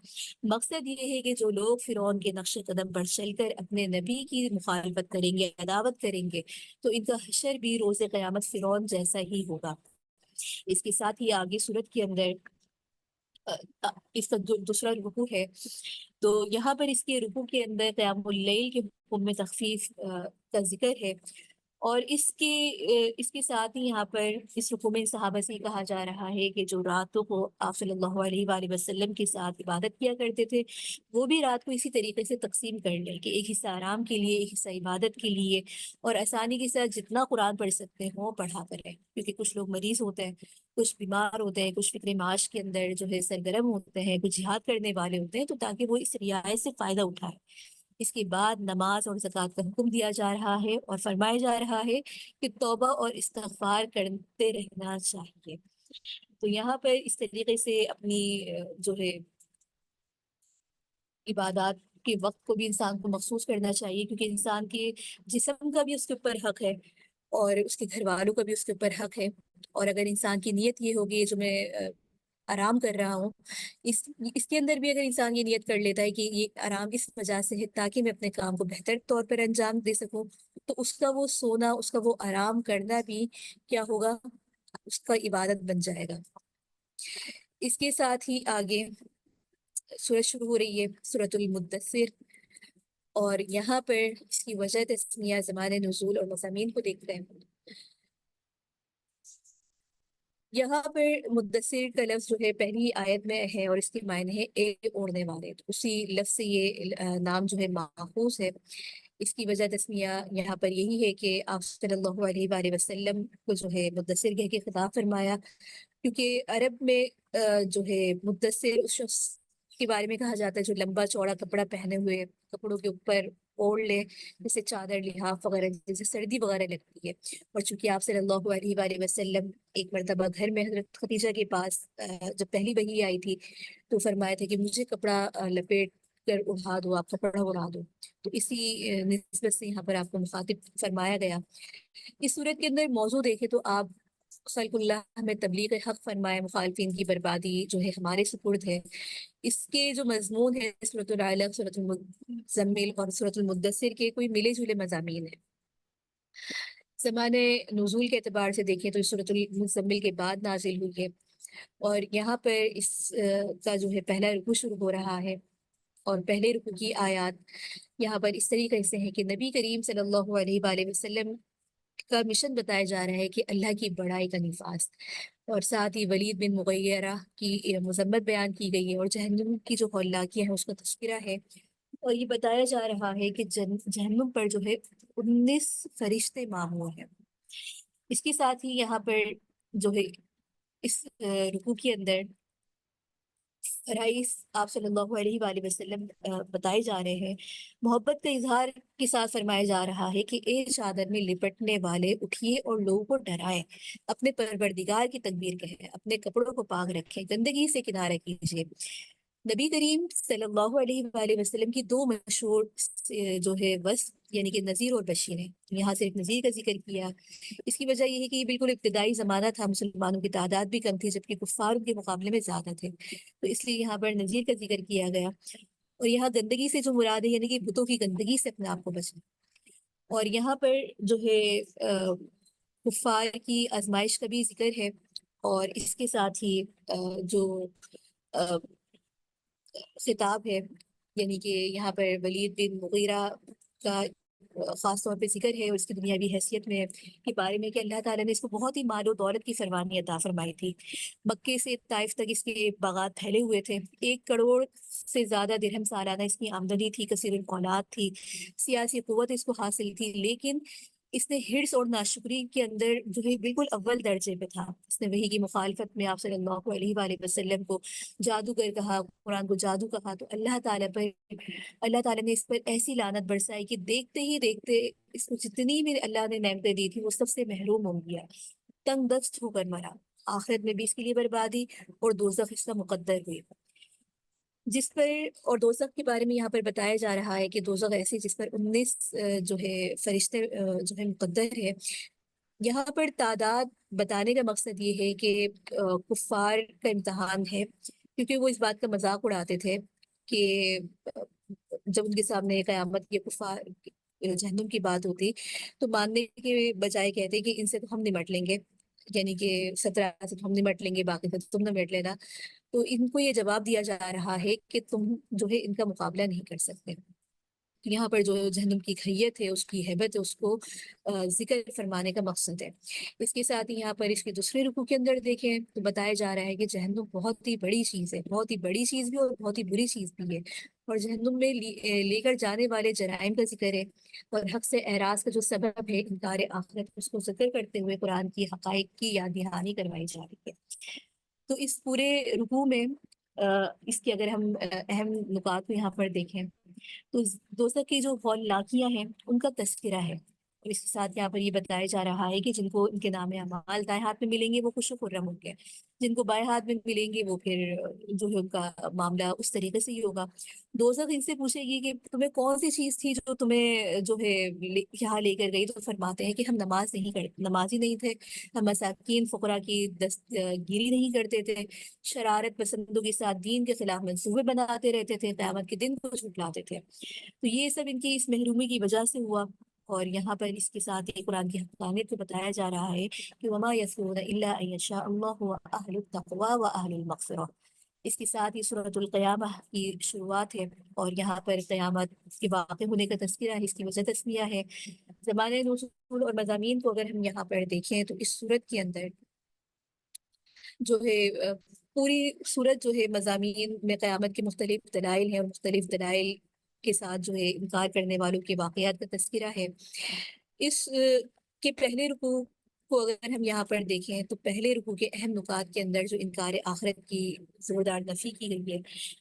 مقصد یہ ہے کہ جو لوگ فرعون کے نقش قدم پر چل کر اپنے نبی کی مخالفت کریں گے، عداوت کریں گے، تو ان کا حشر بھی روز قیامت فرعون جیسا ہی ہوگا۔ اس کے ساتھ ہی آگے صورت کے اندر اس کا دوسرا رکوع ہے، تو یہاں پر اس کے رکوع کے اندر قیام اللیل کے حکم میں تخفیف کا ذکر ہے، اور اس کے ساتھ ہی یہاں پر اس رکوع میں صحابہ سے کہا جا رہا ہے کہ جو راتوں کو آپ صلی اللہ علیہ وآلہ وسلم کے ساتھ عبادت کیا کرتے تھے وہ بھی رات کو اسی طریقے سے تقسیم کر لیں کہ ایک حصہ آرام کے لیے، ایک حصہ عبادت کے لیے، اور آسانی کے ساتھ جتنا قرآن پڑھ سکتے ہیں وہ پڑھا کریں، کیونکہ کچھ لوگ مریض ہوتے ہیں، کچھ بیمار ہوتے ہیں، کچھ فکر معاش کے اندر جو ہے سرگرم ہوتے ہیں، کچھ جہاد کرنے والے ہوتے ہیں، تو تاکہ وہ اس رعایت سے فائدہ اٹھائے۔ اس کے بعد نماز اور زکوٰۃ کا حکم دیا جا رہا ہے اور فرمایا جا رہا ہے کہ توبہ اور استغفار کرتے رہنا چاہیے۔ تو یہاں پر اس طریقے سے اپنی جو ہے عبادات کے وقت کو بھی انسان کو مخصوص کرنا چاہیے، کیونکہ انسان کے جسم کا بھی اس کے اوپر حق ہے اور اس کے گھر والوں کا بھی اس کے اوپر حق ہے۔ اور اگر انسان کی نیت یہ ہوگی جو میں آرام کر رہا ہوں، اس کے اندر بھی اگر انسان یہ نیت کر لیتا ہے کہ یہ آرام اس وجہ سے ہے تاکہ میں اپنے کام کو بہتر طور پر انجام دے سکوں، تو اس کا وہ سونا، اس کا وہ آرام کرنا بھی کیا ہوگا، اس کا عبادت بن جائے گا۔ اس کے ساتھ ہی آگے سورت شروع ہو رہی ہے، سورت المدثر، اور یہاں پر اس کی وجہ تسمیہ، زمان نزول اور مضامین کو دیکھتے ہیں۔ یہاں پر مدثر کا لفظ جو ہے پہلی آیت میں ہے اور اس کے معنی ہے ایک اوڑھنے والے، تو اسی لفظ سے یہ نام جو ہے ماخوذ ہے۔ اس کی وجہ تسمیہ یہاں پر یہی ہے کہ آپ صلی اللہ علیہ وآلہ وسلم کو جو ہے مدثر کہہ کے خطاب فرمایا، کیونکہ عرب میں جو ہے مدثر اس شخص کے بارے میں کہا جاتا ہے جو لمبا چوڑا کپڑا پہنے ہوئے کپڑوں کے اوپر اوڑھ لے، جیسے چادر، لحاف وغیرہ، جیسے سردی وغیرہ لگتی ہے۔ اور چونکہ آپ صلی اللہ علیہ وآلہ وسلم ایک مرتبہ گھر میں حضرت خدیجہ کے پاس جب پہلی وحی آئی تھی تو فرمایا تھا کہ مجھے کپڑا لپیٹ کر اڑا دو، آپ کپڑا اڑا دو، تو اسی نسبت سے یہاں پر آپ کو مخاطب فرمایا گیا۔ اس صورت کے اندر موضوع دیکھیں تو آپ خلق اللہ میں تبلیغ حق فرمائے، مخالفین کی بربادی جو ہے ہمارے سپرد ہے۔ اس کے جو مضمون ہے سورۃ العلق، سورۃ المزمل اور سورۃ المدثر کے کوئی ملے جلے مضامین ہیں۔ زمانے نزول کے اعتبار سے دیکھیں تو سورۃ المزمل کے بعد نازل ہوئی ہے، اور یہاں پر اس کا جو ہے پہلا رکوع شروع ہو رہا ہے، اور پہلے رکوع کی آیات یہاں پر اس طریقے سے ہیں کہ نبی کریم صلی اللہ علیہ وآلہ وسلم کا مشن بتایا جا رہا ہے کہ اللہ کی بڑائی کا نفاذ، اور ساتھ ہی ولید بن مغیرہ کی مذمت بیان کی گئی ہے، اور جہنم کی جو ہولناکیاں ہیں اس کا تذکرہ ہے، اور یہ بتایا جا رہا ہے کہ جہنم پر جو ہے 19 فرشتے مامور ہیں۔ اس کے ساتھ ہی یہاں پر جو ہے اس رکوع کے اندر رئیس آپ صلی اللہ علیہ وآلہ وسلم بتائے جا رہے ہیں۔ محبت کا اظہار کے ساتھ فرمایا جا رہا ہے کہ ایک چادر میں لپٹنے والے اٹھیے اور لوگوں کو ڈرائیں، اپنے پروردگار کی تکبیر کہیں، اپنے کپڑوں کو پاک رکھیں، گندگی سے کنارہ کیجیے۔ نبی کریم صلی اللہ علیہ وآلہ وسلم کی دو مشہور جو ہے وصف، یعنی کہ نذیر اور بشیر ہے، یہاں صرف نذیر کا ذکر کیا۔ اس کی وجہ یہ ہے کہ یہ بالکل ابتدائی زمانہ تھا، مسلمانوں کی تعداد بھی کم تھی جبکہ کفار کے مقابلے میں زیادہ تھے، تو اس لیے یہاں پر نذیر کا ذکر کیا گیا۔ اور یہاں گندگی سے جو مراد ہے یعنی کہ بتوں کی گندگی سے اپنے آپ کو بچنا، اور یہاں پر جو ہے کفار کی آزمائش کا بھی ذکر ہے، اور اس کے ساتھ ہی جو خطاب ہے، یعنی کہ یہاں پر ولید بن مغیرہ کا خاص طور پہ ذکر ہے، اور اس کی دنیاوی حیثیت میں کے بارے میں کہ اللہ تعالیٰ نے اس کو بہت ہی مال و دولت کی فراوانی عطا فرمائی تھی۔ مکے سے طائف تک اس کے باغات پھیلے ہوئے تھے، 1 کروڑ سے زیادہ درہم سالانہ اس کی آمدنی تھی، کثیر الاولاد تھی، سیاسی قوت اس کو حاصل تھی، لیکن اس نے حرص اور ناشکری کے اندر جو ہے بالکل اول درجے پہ تھا۔ اس نے وحی کی مخالفت میں آپ صلی اللہ علیہ وآلہ وسلم کو جادوگر کہا، قرآن کو جادو کہا، تو اللہ تعالیٰ نے اس پر ایسی لعنت برسائی کہ دیکھتے ہی دیکھتے اس کو جتنی بھی اللہ نے نعمتیں دی تھی وہ سب سے محروم ہو گیا، تنگ دست ہو کر مرا، آخرت میں بھی اس کے لیے بربادی، اور دوزخ اس کا مقدر ہوئی جس پر، اور دوزخ کے بارے میں یہاں پر بتایا جا رہا ہے کہ دوزخ ایسی جس پر 19 جو ہے فرشتے جو ہے مقدر ہے۔ یہاں پر تعداد بتانے کا مقصد یہ ہے کہ کفار کا امتحان ہے، کیونکہ وہ اس بات کا مذاق اڑاتے تھے کہ جب ان کے سامنے قیامت کے کفار جہنم کی بات ہوتی تو ماننے کے بجائے کہتے کہ ان سے تو ہم نمٹ لیں گے، یعنی کہ 17 سے تو ہم نمٹ لیں گے، باقی سے تم نمٹ لینا۔ تو ان کو یہ جواب دیا جا رہا ہے کہ تم جو ہے ان کا مقابلہ نہیں کر سکتے، یہاں پر جو جہنم کی کھیت ہے، اس کی ہیبت ہے، اس کو ذکر فرمانے کا مقصد ہے۔ اس کے ساتھ ہی یہاں پر اس کے دوسرے رکوع کے اندر دیکھیں تو بتایا جا رہا ہے کہ جہنم بہت ہی بڑی چیز ہے، بہت ہی بڑی چیز بھی اور بہت ہی بری چیز بھی ہے، اور جہنم میں لے کر جانے والے جرائم کا ذکر ہے، اور حق سے اعراض کا جو سبب ہے انکار آخرت، اس کو ذکر کرتے ہوئے قرآن کی حقائق کی یاد دہانی کروائی جا رہی ہے۔ تو اس پورے رکوع میں اس کے اگر ہم اہم نکات کو یہاں پر دیکھیں تو دوزخ کی جو ہولناکیاں ہیں ان کا تذکرہ ہے، اور اس کے ساتھ یہاں پر یہ بتایا جا رہا ہے کہ جن کو ان کے نام اعمال دائیں ہاتھ میں ملیں گے وہ خوش و خرم ہوں گے، جن کو بائیں ہاتھ میں ملیں گے وہ پھر جو ہے ان کا معاملہ اس طریقے سے ہی ہوگا۔ دوزخ ان سے پوچھے گی کہ تمہیں کون سی چیز تھی جو تمہیں جو ہے یہاں لے کر گئی، تو فرماتے ہیں کہ ہم نمازی نہیں تھے، ہم مساکین فقراء کی دستگیری نہیں کرتے تھے، شرارت پسندوں کے ساتھ دین کے خلاف منصوبے بناتے رہتے تھے، قیامت کے دن کو جھٹلاتے تھے۔ تو یہ سب ان کی اس محرومی کی وجہ سے ہوا، اور یہاں پر اس کے ساتھ ہی قرآن کی حقانیت کو بتایا جا رہا ہے کہ وما یشاءون الا ان یشاء اللہ واہل التقوی واہل المغفرہ۔ اس کے ساتھ ہی سورۃ القیامہ کی شروعات ہے، اور یہاں پر قیامت کے واقع ہونے کا تذکرہ ہے، اس کی وجہ تسمیہ ہے۔ زمانۂ نزول اور مضامین کو اگر ہم یہاں پر دیکھیں تو اس صورت کے اندر جو ہے پوری صورت جو ہے مضامین میں قیامت کے مختلف دلائل ہیں، اور مختلف دلائل کے ساتھ جو ہے انکار کرنے والوں کے واقعات کا تذکرہ ہے۔ اس کے پہلے رکوع کو اگر ہم یہاں پر دیکھیں تو پہلے رکوع کے اہم نکات کے اندر جو انکار آخرت کی زوردار نفی کی گئی ہے،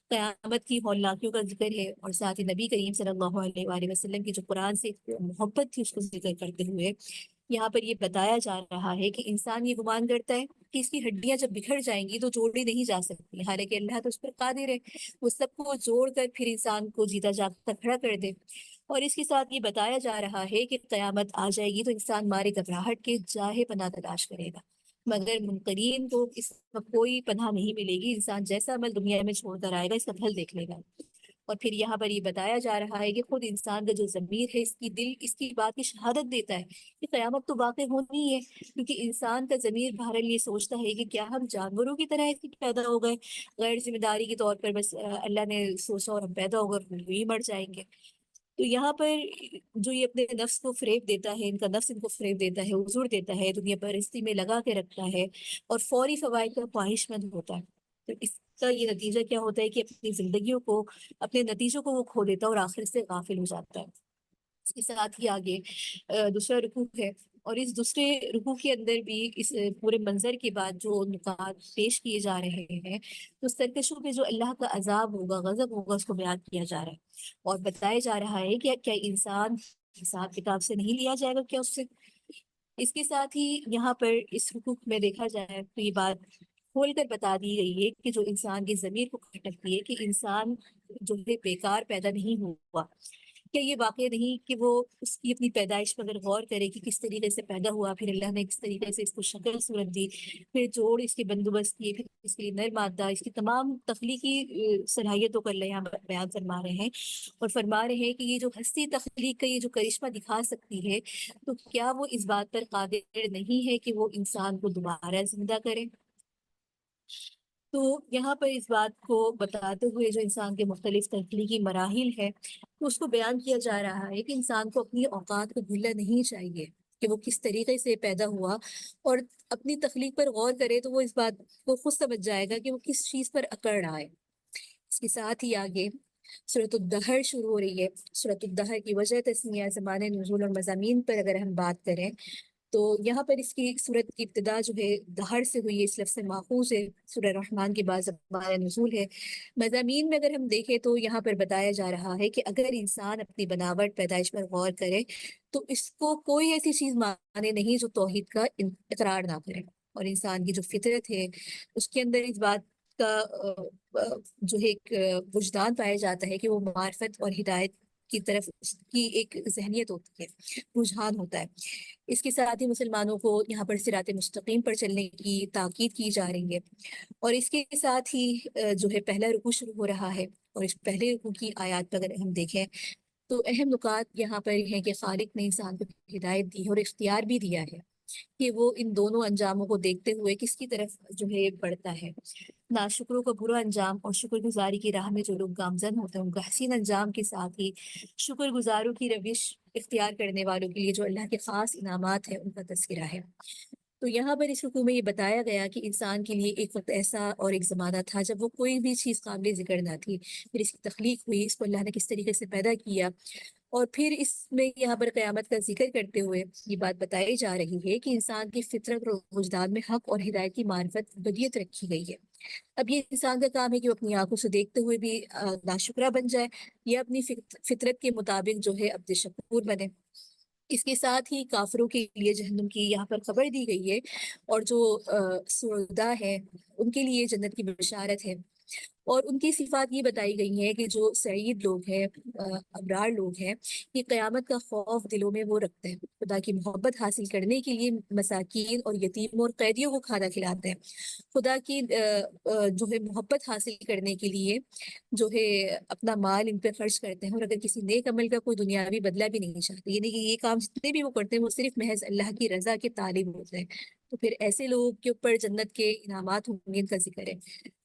قیامت کی ہولناکیوں کا ذکر ہے، اور ساتھ ہی نبی کریم صلی اللہ علیہ وآلہ وسلم کی جو قرآن سے محبت تھی اس کو ذکر کرتے ہوئے یہاں پر یہ بتایا جا رہا ہے کہ انسان یہ گمان کرتا ہے کہ اس کی ہڈیاں جب بکھر جائیں گی تو جوڑی نہیں جا سکتی، حالانکہ اللہ تو اس پر قادر ہے، وہ سب کو جوڑ کر پھر انسان کو جیتا جاگتا کھڑا کر دے۔ اور اس کے ساتھ یہ بتایا جا رہا ہے کہ قیامت آ جائے گی تو انسان مارے گھبراہٹ کے جاہے پناہ تلاش کرے گا، مگر منکرین کو اس کا کوئی پناہ نہیں ملے گی، انسان جیسا عمل دنیا میں چھوڑ کر آئے گا اس کا پھل دیکھ لے گا۔ اور پھر یہاں پر یہ بتایا جا رہا ہے کہ خود انسان کا جو ضمیر ہے، اس کی دل اس کی بات کی شہادت دیتا ہے کہ قیامت تو واقع ہونی ہے، کیونکہ انسان کا ضمیر بہرحال یہ سوچتا ہے کہ کیا ہم جانوروں کی طرح ایسے پیدا ہو گئے غیر ذمہ داری کے طور پر، بس اللہ نے سوچا اور ہم پیدا ہو گئے اور یہی مر جائیں گے۔ تو یہاں پر جو یہ اپنے نفس کو فریب دیتا ہے، ان کا نفس ان کو فریب دیتا ہے، حضور دیتا ہے، دنیا پرستی میں لگا کے رکھتا ہے، اور فوری فوائد کا خواہش مند ہوتا ہے، تو اس کا یہ نتیجہ کیا ہوتا ہے کہ اپنی زندگیوں کو، اپنے نتیجوں کو وہ کھو دیتا ہے اور آخر سے غافل ہو جاتا ہے۔ اس کے ساتھ ہی آگے دوسرا رکوع ہے، اور اس دوسرے رکوع کے اندر بھی اس پورے منظر کے بعد جو نکات پیش کیے جا رہے ہیں تو سرکشوں پہ جو اللہ کا عذاب ہوگا، غضب ہوگا، اس کو بیان کیا جا رہا ہے، اور بتایا جا رہا ہے کہ کیا انسان حساب کتاب سے نہیں لیا جائے گا کیا اس سے۔ اس کے ساتھ ہی یہاں پر اس رکوع میں دیکھا جائے تو یہ بات کھول کر بتا دی گئی ہے کہ جو انسان کے ضمیر کو کھٹکتی ہے کہ انسان جو ہے بیکار پیدا نہیں ہوا، کیا یہ واقع نہیں کہ وہ اس کی اپنی پیدائش پر اگر غور کرے کہ کس طریقے سے پیدا ہوا، پھر اللہ نے کس طریقے سے اس کو شکل صورت دی، پھر جوڑ اس کے بندوبست کیے، پھر اس کے لیے نر مادہ، اس کی تمام تخلیقی صلاحیتوں کو اللہ یہاں بیان فرما رہے ہیں، اور فرما رہے ہیں کہ یہ جو ہستی تخلیق کا یہ جو کرشمہ دکھا سکتی ہے، تو کیا وہ اس بات پر قادر نہیں ہے کہ وہ انسان کو دوبارہ زندہ کرے۔ تو یہاں پر اس بات کو بتاتے ہوئے جو انسان کے مختلف تخلیقی مراحل ہے اس کو بیان کیا جا رہا ہے کہ انسان کو اپنی اوقات کو بھولنا نہیں چاہیے کہ وہ کس طریقے سے پیدا ہوا، اور اپنی تخلیق پر غور کرے تو وہ اس بات کو خود سمجھ جائے گا کہ وہ کس چیز پر اکڑ رہا ہے۔ اس کے ساتھ ہی آگے سورۃ الدہر شروع ہو رہی ہے۔ سورۃ الدہر کی وجہ تسمیہ، زمانے نزول اور مضامین پر اگر ہم بات کریں تو یہاں پر اس کی صورت کی ابتدا جو ہے دہر سے ہوئی ہے، اس لفظ سے ماخوذ ہے، سورہ رحمان کے بعد زمانہ نزول ہے۔ مضامین میں اگر ہم دیکھیں تو یہاں پر بتایا جا رہا ہے کہ اگر انسان اپنی بناوٹ پیدائش پر غور کرے تو اس کو کوئی ایسی چیز مانے نہیں جو توحید کا اقرار نہ کرے، اور انسان کی جو فطرت ہے اس کے اندر اس بات کا جو ہے ایک وجدان پایا جاتا ہے کہ وہ معرفت اور ہدایت کی طرف اس کی ایک ذہنیت ہوتی ہے، رجحان ہوتا ہے۔ اس کے ساتھ ہی مسلمانوں کو یہاں پر صراط مستقیم پر چلنے کی تاکید کی جا رہی ہے، اور اس کے ساتھ ہی جو ہے پہلا رکوع شروع ہو رہا ہے، اور اس پہلے رکوع کی آیات پر اگر ہم دیکھیں تو اہم نکات یہاں پر ہیں کہ خالق نے انسان کو ہدایت دی ہے اور اختیار بھی دیا ہے، کہ وہ ان دونوں انجاموں کو دیکھتے ہوئے کس کی طرف جو ہے بڑھتا ہے۔ ناشکروں کا برا انجام اور شکر گزاری کی راہ میں جو لوگ گامزن ہوتے ہیں ان کا حسین انجام کے ساتھ ہی شکر گزاروں کی روش اختیار کرنے والوں کے لیے جو اللہ کے خاص انعامات ہیں ان کا تذکرہ ہے۔ تو یہاں پر اس رکوع میں یہ بتایا گیا کہ انسان کے لیے ایک وقت ایسا اور ایک زمانہ تھا جب وہ کوئی بھی چیز قابل ذکر نہ تھی، پھر اس کی تخلیق ہوئی، اس کو اللہ نے کس طریقے سے پیدا کیا، اور پھر اس میں یہاں پر قیامت کا ذکر کرتے ہوئے یہ بات بتائی جا رہی ہے کہ انسان کی فطرت اور وجدان میں حق اور ہدایت کی معرفت بدیت رکھی گئی ہے۔ اب یہ انسان کا کام ہے کہ وہ اپنی آنکھوں سے دیکھتے ہوئے بھی ناشکرہ بن جائے یا اپنی فطرت کے مطابق جو ہے عبد شکور بنے۔ اس کے ساتھ ہی کافروں کے لیے جہنم کی یہاں پر خبر دی گئی ہے، اور جو سعداء ہے ان کے لیے جنت کی بشارت ہے، اور ان کی صفات یہ بتائی گئی ہیں کہ جو سعید لوگ ہیں، ابرار لوگ ہیں، یہ قیامت کا خوف دلوں میں وہ رکھتے ہیں، خدا کی محبت حاصل کرنے کے لیے مساکین اور یتیم اور قیدیوں کو کھانا کھلاتے ہیں، خدا کی جو ہے محبت حاصل کرنے کے لیے جو ہے اپنا مال ان پہ خرچ کرتے ہیں، اور اگر کسی نیک عمل کا کوئی دنیاوی بدلہ بھی نہیں چاہتے، یعنی کہ یہ کام جتنے بھی وہ کرتے ہیں وہ صرف محض اللہ کی رضا کے طالب ہوتے ہیں، تو پھر ایسے لوگوں کے اوپر جنت کے انعامات ہوں گے، ان کا ذکر ہے۔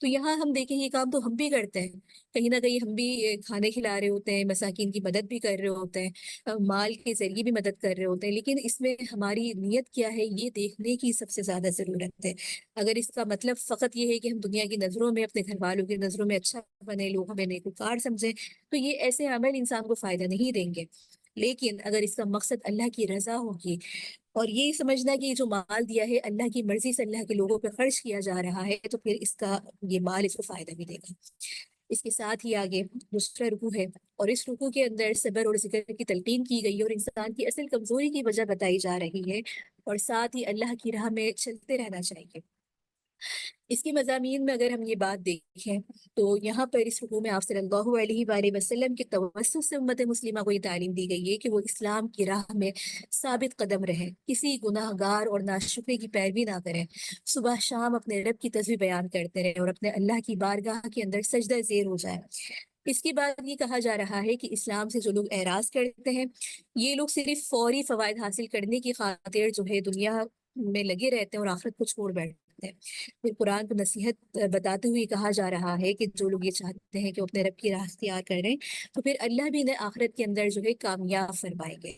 تو یہاں ہم دیکھیں یہ کام تو ہم بھی کرتے ہیں، کہیں نہ کہیں ہم بھی کھانے کھلا رہے ہوتے ہیں، مساکین کی مدد بھی کر رہے ہوتے ہیں، مال کے ذریعے بھی مدد کر رہے ہوتے ہیں، لیکن اس میں ہماری نیت کیا ہے یہ دیکھنے کی سب سے زیادہ ضرورت ہے۔ اگر اس کا مطلب فقط یہ ہے کہ ہم دنیا کی نظروں میں، اپنے گھر والوں کی نظروں میں اچھا بنے، لوگ ہمیں نیکوکار سمجھیں، تو یہ ایسے عمل انسان کو فائدہ نہیں دیں گے۔ لیکن اگر اس کا مقصد اللہ کی رضا ہوگی، اور یہ سمجھنا کہ جو مال دیا ہے اللہ کی مرضی سے اللہ کے لوگوں پہ خرچ کیا جا رہا ہے، تو پھر اس کا یہ مال اس کو فائدہ بھی دے گا۔ اس کے ساتھ ہی آگے دوسرا رکوع ہے، اور اس رکوع کے اندر صبر اور ذکر کی تلقین کی گئی ہے، اور انسان کی اصل کمزوری کی وجہ بتائی جا رہی ہے، اور ساتھ ہی اللہ کی راہ میں چلتے رہنا چاہیے۔ اس کے مضامین میں اگر ہم یہ بات دیکھیں تو یہاں پر اس رکوع میں آپ صلی اللہ علیہ وآلہ وسلم کے توسط سے امت مسلمہ کو یہ تعلیم دی گئی ہے کہ وہ اسلام کی راہ میں ثابت قدم رہیں، کسی گناہ گار اور ناشکرے کی پیروی نہ کریں، صبح شام اپنے رب کی تسبیح بیان کرتے رہیں، اور اپنے اللہ کی بارگاہ کے اندر سجدہ زیر ہو جائیں۔ اس کے بعد یہ کہا جا رہا ہے کہ اسلام سے جو لوگ اعراض کرتے ہیں یہ لوگ صرف فوری فوائد حاصل کرنے کی خاطر جو ہے دنیا میں لگے رہتے ہیں اور آخرت کو چھوڑ بیٹھتے ہیں۔ پھر قرآن کو نصیحت بتاتے ہوئے کہا جا رہا ہے کہ جو لوگ یہ چاہتے ہیں کہ وہ اپنے رب کی راہ اختیار کریں تو پھر اللہ بھی انہیں آخرت کے اندر جو ہے کامیاب فرمائیں گے۔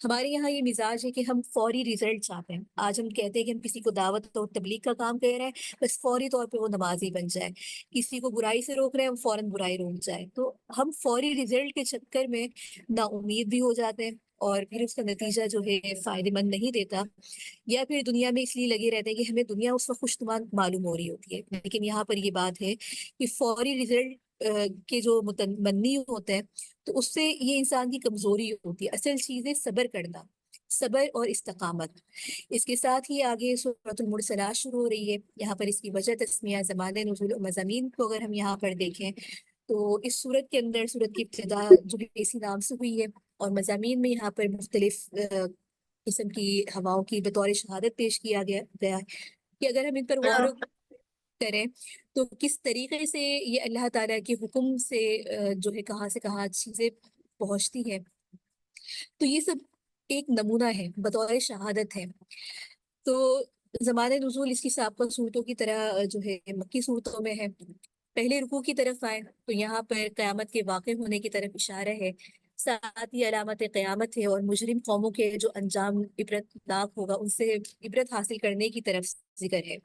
ہمارے یہاں یہ مزاج ہے کہ ہم فوری ریزلٹ چاہتے ہیں۔ آج ہم کہتے ہیں کہ ہم کسی کو دعوت اور تبلیغ کا کام کر رہے ہیں، بس فوری طور پہ وہ نمازی بن جائے، کسی کو برائی سے روک رہے ہیں ہم فوراً برائی روک جائے، تو ہم فوری ریزلٹ کے چکر میں نا امید بھی ہو جاتے ہیں، اور پھر اس کا نتیجہ جو ہے فائدہ مند نہیں دیتا، یا پھر دنیا میں اس لیے لگے رہتے ہیں کہ ہمیں دنیا اس وقت خوشنما معلوم ہو رہی ہوتی ہے۔ لیکن یہاں پر یہ بات ہے کہ فوری رزلٹ کے جو متمنی ہوتے ہیں تو اس سے یہ انسان کی کمزوری ہوتی ہے۔ اصل چیز ہے صبر کرنا، صبر اور استقامت۔ اس کے ساتھ ہی آگے سورۃ المرسلات شروع ہو رہی ہے، یہاں پر اس کی وجہ تسمیہ زمان نزول و مضامین کو اگر ہم یہاں پر دیکھیں تو اس صورت کے اندر صورت کی ابتدا جو ہے اسی نام سے ہوئی ہے، اور مضامین میں یہاں پر مختلف قسم کی ہواؤں کی بطور شہادت پیش کیا گیا ہے کہ اگر ہم ان پر غور کریں تو کس طریقے سے یہ اللہ تعالیٰ کے حکم سے جو ہے کہاں سے کہاں چیزیں پہنچتی ہیں، تو یہ سب ایک نمونہ ہے، بطور شہادت ہے۔ تو زمان نزول اس کی سابقہ صورتوں کی طرح جو ہے مکی صورتوں میں ہے۔ پہلے رکوع کی طرف آئے تو یہاں پر قیامت کے واقع ہونے کی طرف اشارہ ہے، ساتھ ہی علامت قیامت ہے، اور مجرم قوموں کے جو انجام عبرتناک ہوگا ان سے عبرت حاصل کرنے کی طرف ذکر ہے۔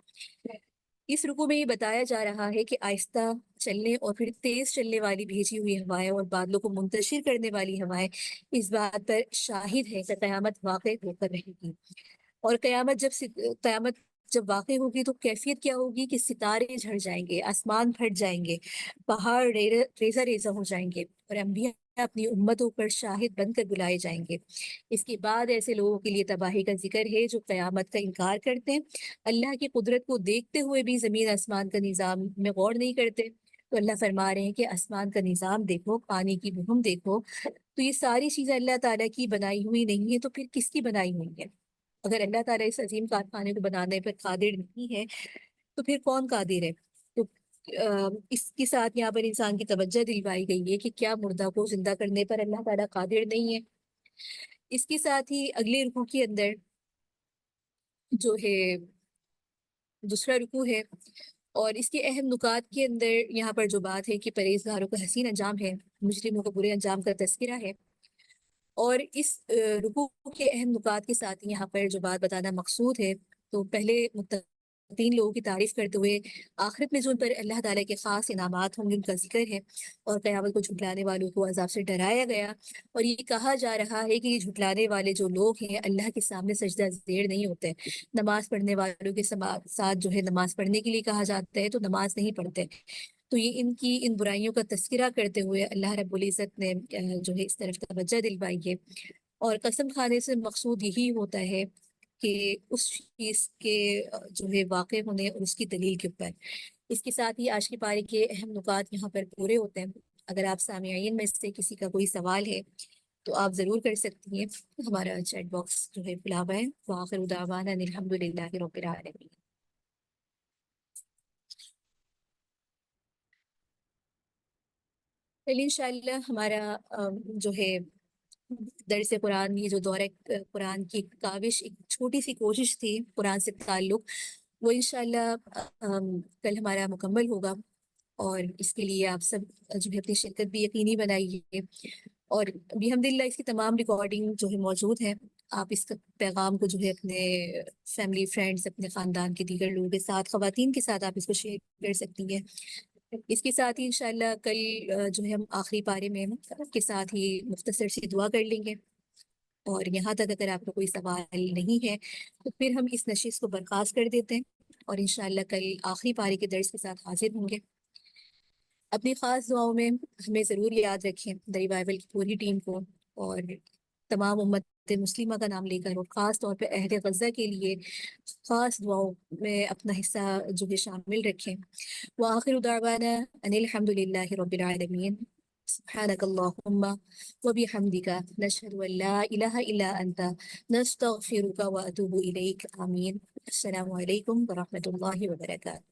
اس رکوع میں یہ بتایا جا رہا ہے کہ آہستہ چلنے اور پھر تیز چلنے والی بھیجی ہوئی ہوائیں اور بادلوں کو منتشر کرنے والی ہوائیں اس بات پر شاہد ہے کہ قیامت واقع ہو کر رہے گی، اور قیامت جب واقع ہوگی تو کیفیت کیا ہوگی کہ ستارے جھڑ جائیں گے، آسمان پھٹ جائیں گے، پہاڑ ریزہ ریزہ ہو جائیں گے، اور انبیاء اپنی امتوں پر شاہد بن کر بلائے جائیں گے۔ اس کے بعد ایسے لوگوں کے لیے تباہی کا ذکر ہے جو قیامت کا انکار کرتے ہیں، اللہ کی قدرت کو دیکھتے ہوئے بھی زمین آسمان کا نظام میں غور نہیں کرتے، تو اللہ فرما رہے ہیں کہ آسمان کا نظام دیکھو، پانی کی بہم دیکھو، تو یہ ساری چیزیں اللہ تعالیٰ کی بنائی ہوئی نہیں ہے تو پھر کس کی بنائی ہوئی ہے؟ اگر اللہ تعالیٰ اس عظیم کارخانے کو بنانے پر قادر نہیں ہے تو پھر کون قادر ہے؟ تو اس کے ساتھ یہاں پر انسان کی توجہ دلوائی گئی ہے کہ کیا مردہ کو زندہ کرنے پر اللہ تعالیٰ قادر نہیں ہے؟ اس کے ساتھ ہی اگلے رکوع کے اندر جو ہے دوسرا رکوع ہے، اور اس کے اہم نکات کے اندر یہاں پر جو بات ہے کہ پرہیزگاروں کا حسین انجام ہے، مجرموں کو برے انجام کا تذکرہ ہے، اور اس رکوع کے اہم نکات کے ساتھ یہاں پر جو بات بتانا مقصود ہے، تو پہلے متقین لوگوں کی تعریف کرتے ہوئے آخرت میں جو ان پر اللہ تعالیٰ کے خاص انعامات ہوں گے ان کا ذکر ہے، اور قیامت کو جھٹلانے والوں کو عذاب سے ڈرایا گیا، اور یہ کہا جا رہا ہے کہ یہ جھٹلانے والے جو لوگ ہیں اللہ کے سامنے سجدہ زیر نہیں ہوتے، نماز پڑھنے والوں کے ساتھ جو ہے نماز پڑھنے کے لیے کہا جاتا ہے تو نماز نہیں پڑھتے، تو یہ ان کی ان برائیوں کا تذکرہ کرتے ہوئے اللہ رب العزت نے جو ہے اس طرف توجہ دلوائی ہے، اور قسم کھانے سے مقصود یہی ہوتا ہے کہ اس چیز کے جو ہے واقع ہونے اور اس کی دلیل کے اوپر۔ اس کے ساتھ ہی آج کی پاری کے اہم نکات یہاں پر پورے ہوتے ہیں۔ اگر آپ سامعین میں سے کسی کا کوئی سوال ہے تو آپ ضرور کر سکتی ہیں، ہمارا چیٹ باکس جو ہے کھلا ہوا ہے۔ وآخر دعوانا ان الحمد للہ رب العالمین۔ چلیے انشاءاللہ ہمارا جو ہے درس قرآن، یہ جو دورہ قرآن کی کاوش، ایک چھوٹی سی کوشش تھی قرآن سے تعلق، وہ انشاءاللہ کل ہمارا مکمل ہوگا، اور اس کے لیے آپ سب جو ہے اپنی شرکت بھی یقینی بنائیے، اور الحمدللہ اس کی تمام ریکارڈنگ جو ہے موجود ہے، آپ اس پیغام کو جو ہے اپنے فیملی فرینڈز، اپنے خاندان کے دیگر لوگوں کے ساتھ، خواتین کے ساتھ آپ اس کو شیئر کر سکتی ہیں۔ اس کے ساتھ ہی انشاءاللہ کل جو ہے ہم آخری پارے میں کے ساتھ ہی مختصر سی دعا کر لیں گے، اور یہاں تک اگر آپ کو کوئی سوال نہیں ہے تو پھر ہم اس نشست کو برخاست کر دیتے ہیں، اور انشاءاللہ کل آخری پارے کے درس کے ساتھ حاضر ہوں گے۔ اپنی خاص دعاؤں میں ہمیں ضرور یاد رکھیں، دی ریوائول کی پوری ٹیم کو اور تمام امت مسلمہ کا نام لے کر، اور خاص طور پہ اہل غزہ کے لیے خاص دعاؤں میں اپنا حصہ جو ہے شامل رکھیں۔ وآخر دعوانا ان الحمد للہ رب العالمین۔ سبحانك اللهم وبحمدك نشهد ان لا اله الا انت نستغفرك واتوب اليك آمين۔ السلام علیکم ورحمۃ اللہ وبرکاتہ۔